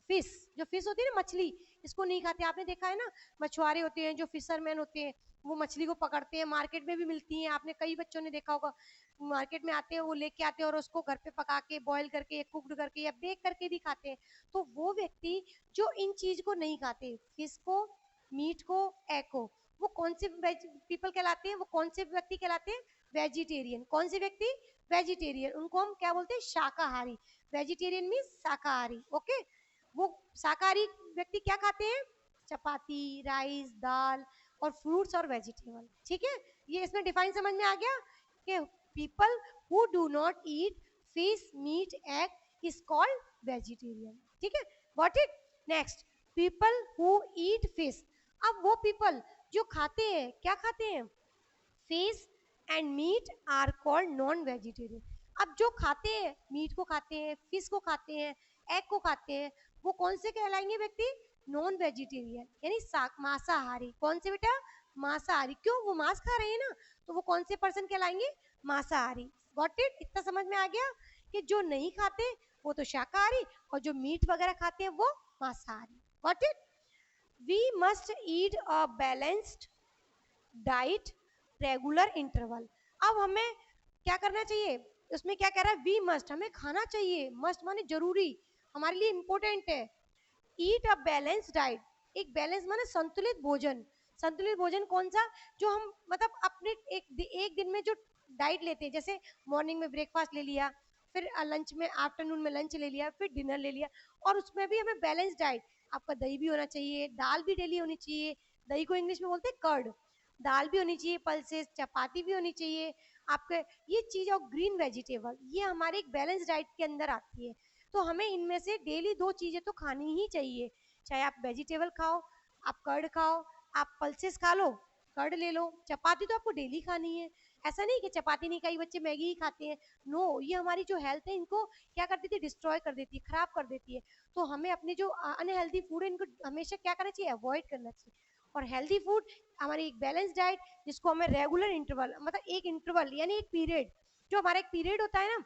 फिश, जो फिश होती है ना मछली, इसको नहीं खाते। आपने देखा है ना, मछुआरे होते हैं जो फिशरमैन होते हैं, वो मछली को पकड़ते हैं, मार्केट में भी मिलती हैं, आपने कई बच्चों ने देखा होगा, मार्केट में आते हैं वो लेके आते हैं और उसको घर पे पका के, बॉईल करके या कुक्ड करके या बेक करके भी खाते हैं। तो वो व्यक्ति जो इन चीज को नहीं खाते, फिश को, मीट को, एग को, वो कौन से पीपल कहलाते हैं, वो कौन से व्यक्ति कहलाते हैं, वेजिटेरियन। कौन से व्यक्ति, वेजिटेरियन, उनको हम क्या बोलते हैं, शाकाहारी। वेजिटेरियन मीन शाकाहारी, ओके। वो शाकाहारी व्यक्ति क्या खाते हैं, चपाती, राइस, दाल और फ्रूट्स और वेजिटेबल, ठीक है। ये इसमें डिफाइन समझ में आ गया कि people who do not eat fish, meat, egg is called vegetarian, ठीक है, got it. Next, people who eat fish. अब वो पीपल जो खाते हैं, क्या खाते हैं, fish and meat are called non vegetarian. अब जो खाते हैं, मीट को खाते हैं, फिश को खाते हैं, एग को खाते हैं, वो कौन से कहलाएंगे व्यक्ति, नॉन वेजिटेरियन यानी मांसाहारी। कौन से बेटा, मांसाहारी। क्यों, वो मांस खा रहे हैं ना, तो वो कौन से पर्सन कहलाएंगे, मांसाहारी। गॉट इट, इतना समझ में आ गया कि जो नहीं खाते वो तो शाकाहारी और जो मीट वगैरह खाते हैं वो मांसाहारी। Got it. We must eat a balanced diet regular interval. अब हमें क्या करना चाहिए, उसमें क्या कह रहा है, वी मस्ट, हमें खाना चाहिए, मस्ट माने जरूरी, हमारे लिए इंपॉर्टेंट है। ईट अ बैलेंस डाइट, एक बैलेंस माने संतुलित भोजन। संतुलित भोजन कौन सा, जो हम मतलब अपने एक दिन में जो डाइट लेते हैं, जैसे मॉर्निंग में ब्रेकफास्ट ले लिया, फिर लंच में, आफ्टरनून में लंच ले लिया, फिर डिनर ले लिया, और उसमें भी हमें बैलेंस डाइट, आपका दही भी होना चाहिए, दाल भी डेली होनी चाहिए, दही को इंग्लिश में बोलते हैं कर्ड, दाल भी होनी चाहिए, पल्सेस, चपाती भी होनी चाहिए आपके, ये चीज, और ग्रीन वेजिटेबल, ये हमारे एक बैलेंस डाइट के अंदर आती है। तो हमें इनमें से डेली 2 चीजें तो खानी ही चाहिए, चाहे आप वेजिटेबल खाओ, आप कर्ड खाओ, आप पल्सेस खा लो, कर्ड ले लो, चपाती तो आपको डेली खानी है। ऐसा नहीं कि चपाती नहीं खाई, बच्चे मैगी ही खाते हैं, नो, ये हमारी जो हेल्थ है इनको क्या कर देती है, डिस्ट्रॉय कर देती है, खराब कर देती है। तो हमें अपने जो अनहेल्दी फूड है इनको हमेशा क्या करना चाहिए, अवॉइड करना चाहिए। और हेल्दी फूड, हमारी एक बैलेंस डाइट, जिसको हमें रेगुलर इंटरवल, मतलब एक इंटरवल यानी एक पीरियड, जो हमारा एक पीरियड होता है ना,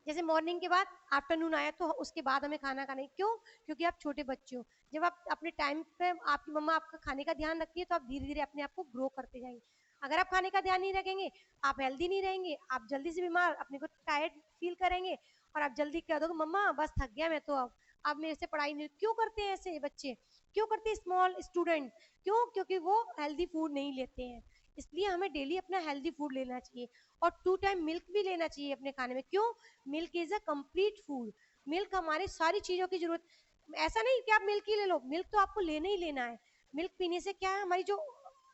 जैसे मॉर्निंग के बाद आफ्टरनून आया तो उसके बाद हमें खाना खाना है। क्यों, क्योंकि आप छोटे बच्चे हो, जब आप अपने टाइम पे आपकी मम्मा आपका खाने का ध्यान रखती है तो आप धीरे धीरे अपने आप को ग्रो करते जाएंगे। अगर आप खाने का ध्यान नहीं रखेंगे, आप हेल्दी नहीं रहेंगे, आप जल्दी से बीमार, अपने को टायर्ड फील करेंगे, और आप जल्दी कह दोगे मम्मा बस थक गया मैं तो, अब मेरे से पढ़ाई नहीं। क्यों करते हैं ऐसे बच्चे, क्यों करते हैं स्मॉल स्टूडेंट, क्यों, क्योंकि वो हेल्दी फूड नहीं लेते हैं। इसलिए हमें डेली अपना हेल्दी फूड लेना चाहिए, और 2 टाइम मिल्क भी लेना चाहिए अपने खाने में। क्यों, milk is a complete food, milk हमारी सारी चीजों की जरूरत, ऐसा नहीं कि आप मिल्क ही ले लो, मिल्क तो आपको लेना ही लेना है। मिल्क पीने से क्या है, हमारी जो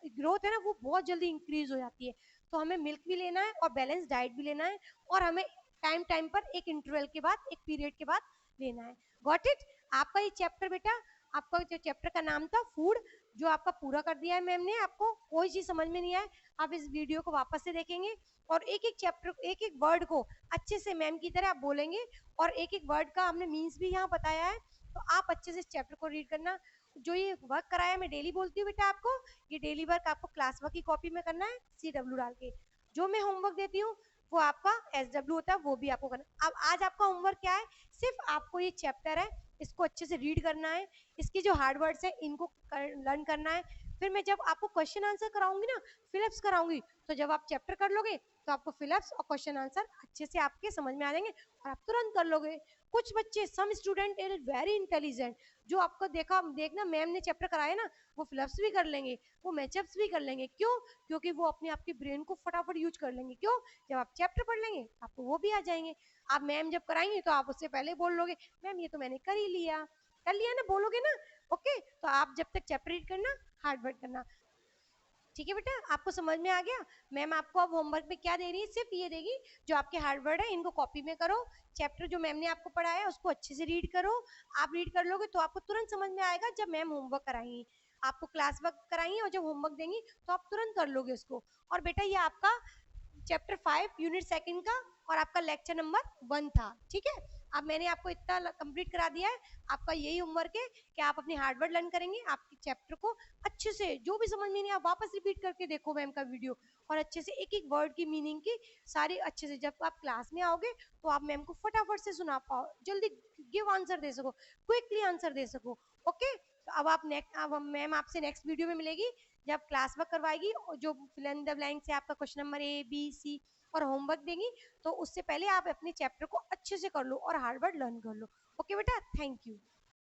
ग्रोथ है ना वो बहुत जल्दी इंक्रीज हो जाती है। तो हमें मिल्क भी लेना है और बैलेंस डाइट भी लेना है, और हमें टाइम टाइम पर एक इंटरवल के बाद, एक पीरियड के बाद लेना है। Got it. आपका ये चैप्टर बेटा, आपका जो चैप्टर का नाम था फूड, जो आपका पूरा कर दिया है मैम ने। आपको कोई चीज समझ में नहीं आए, आप इस वीडियो को वापस से देखेंगे, और एक एक चैप्टर, एक एक वर्ड को अच्छे से मैम की तरह आप बोलेंगे, और एक एक वर्ड का हमने मीन्स भी यहाँ बताया है। तो आप अच्छे से इस चैप्टर को रीड करना। जो ये वर्क कराया, मैं डेली बोलती हूँ बेटा आपको, ये डेली वर्क आपको क्लास वर्क की कॉपी में करना है, CW डाल के। जो मैं होमवर्क देती हूँ वो आपका SW होता है, वो भी आपको करना। अब आज आपका होमवर्क क्या है, सिर्फ आपको ये चैप्टर है, इसको अच्छे से रीड करना है, इसकी जो हार्ड वर्ड्स है इनको लर्न करना है। फिर मैं जब आपको क्वेश्चन आंसर कराऊंगी ना, फिलिप्स कराऊंगी, तो जब आप चैप्टर कर लोगे तो आपको फिलअप्स और क्वेश्चन आंसर अच्छे से आपके समझ में आ जाएंगे और आप तुरंत कर लोगे। कुछ बच्चे, some student is very intelligent, जो आपको देखना मैम ने चैप्टर कराया ना, वो फिलअप्स भी कर लेंगे, वो मैचअप्स भी कर लेंगे। क्यों? क्योंकि वो अपने आपके ब्रेन को फटाफट यूज कर लेंगे। क्यों? जब आप चैप्टर पढ़ लेंगे आपको वो भी आ जाएंगे। आप मैम जब कराएंगे तो आप उससे पहले बोल लोगे मैम ये तो मैंने कर ही लिया, कर लिया ना, बोलोगे ना। ओके, तो आप जब तक चैप्टर रीड करना, हार्ड वर्क करना। ठीक है बेटा, आपको समझ में आ गया? मैम आपको अब होमवर्क में क्या दे रही है, सिर्फ ये देगी जो आपके हार्ड वर्ड है इनको कॉपी में करो, चैप्टर जो मैम ने आपको पढ़ाया है उसको अच्छे से रीड करो। आप रीड कर लोगे तो आपको तुरंत समझ में आएगा। जब मैम होमवर्क कराएंगी, आपको क्लास वर्क कराएंगी और जब होमवर्क देंगी तो आप तुरंत कर लोगे उसको। और बेटा ये आपका चैप्टर 5 यूनिट सेकंड का और आपका लेक्चर नंबर 1 था। ठीक है, अब मैंने आपको इतना कंप्लीट करा दिया है। आपका यही होमवर्क है कि आप अपनी हार्डवर्ड लर्न करेंगे, आपके चैप्टर को अच्छे से, जो भी समझ में नहीं आप वापस रिपीट करके देखो मैम का वीडियो, और अच्छे से एक एक वर्ड की मीनिंग की सारी अच्छे से, जब आप क्लास में आओगे तो आप मैम को फटाफट से सुना पाओ, जल्दी गिव आंसर दे सको, क्विकली आंसर दे सको। ओके, तो अब मैम आपसे नेक्स्ट वीडियो में मिलेगी जब क्लास वर्क करवाएगी और जो फिल इन द ब्लैंक से आपका question number A B C और होमवर्क देंगी। तो उससे पहले आप अपने चैप्टर को अच्छे से कर लो और हार्ड वर्ड लर्न कर लो। ओके बेटा, थैंक यू।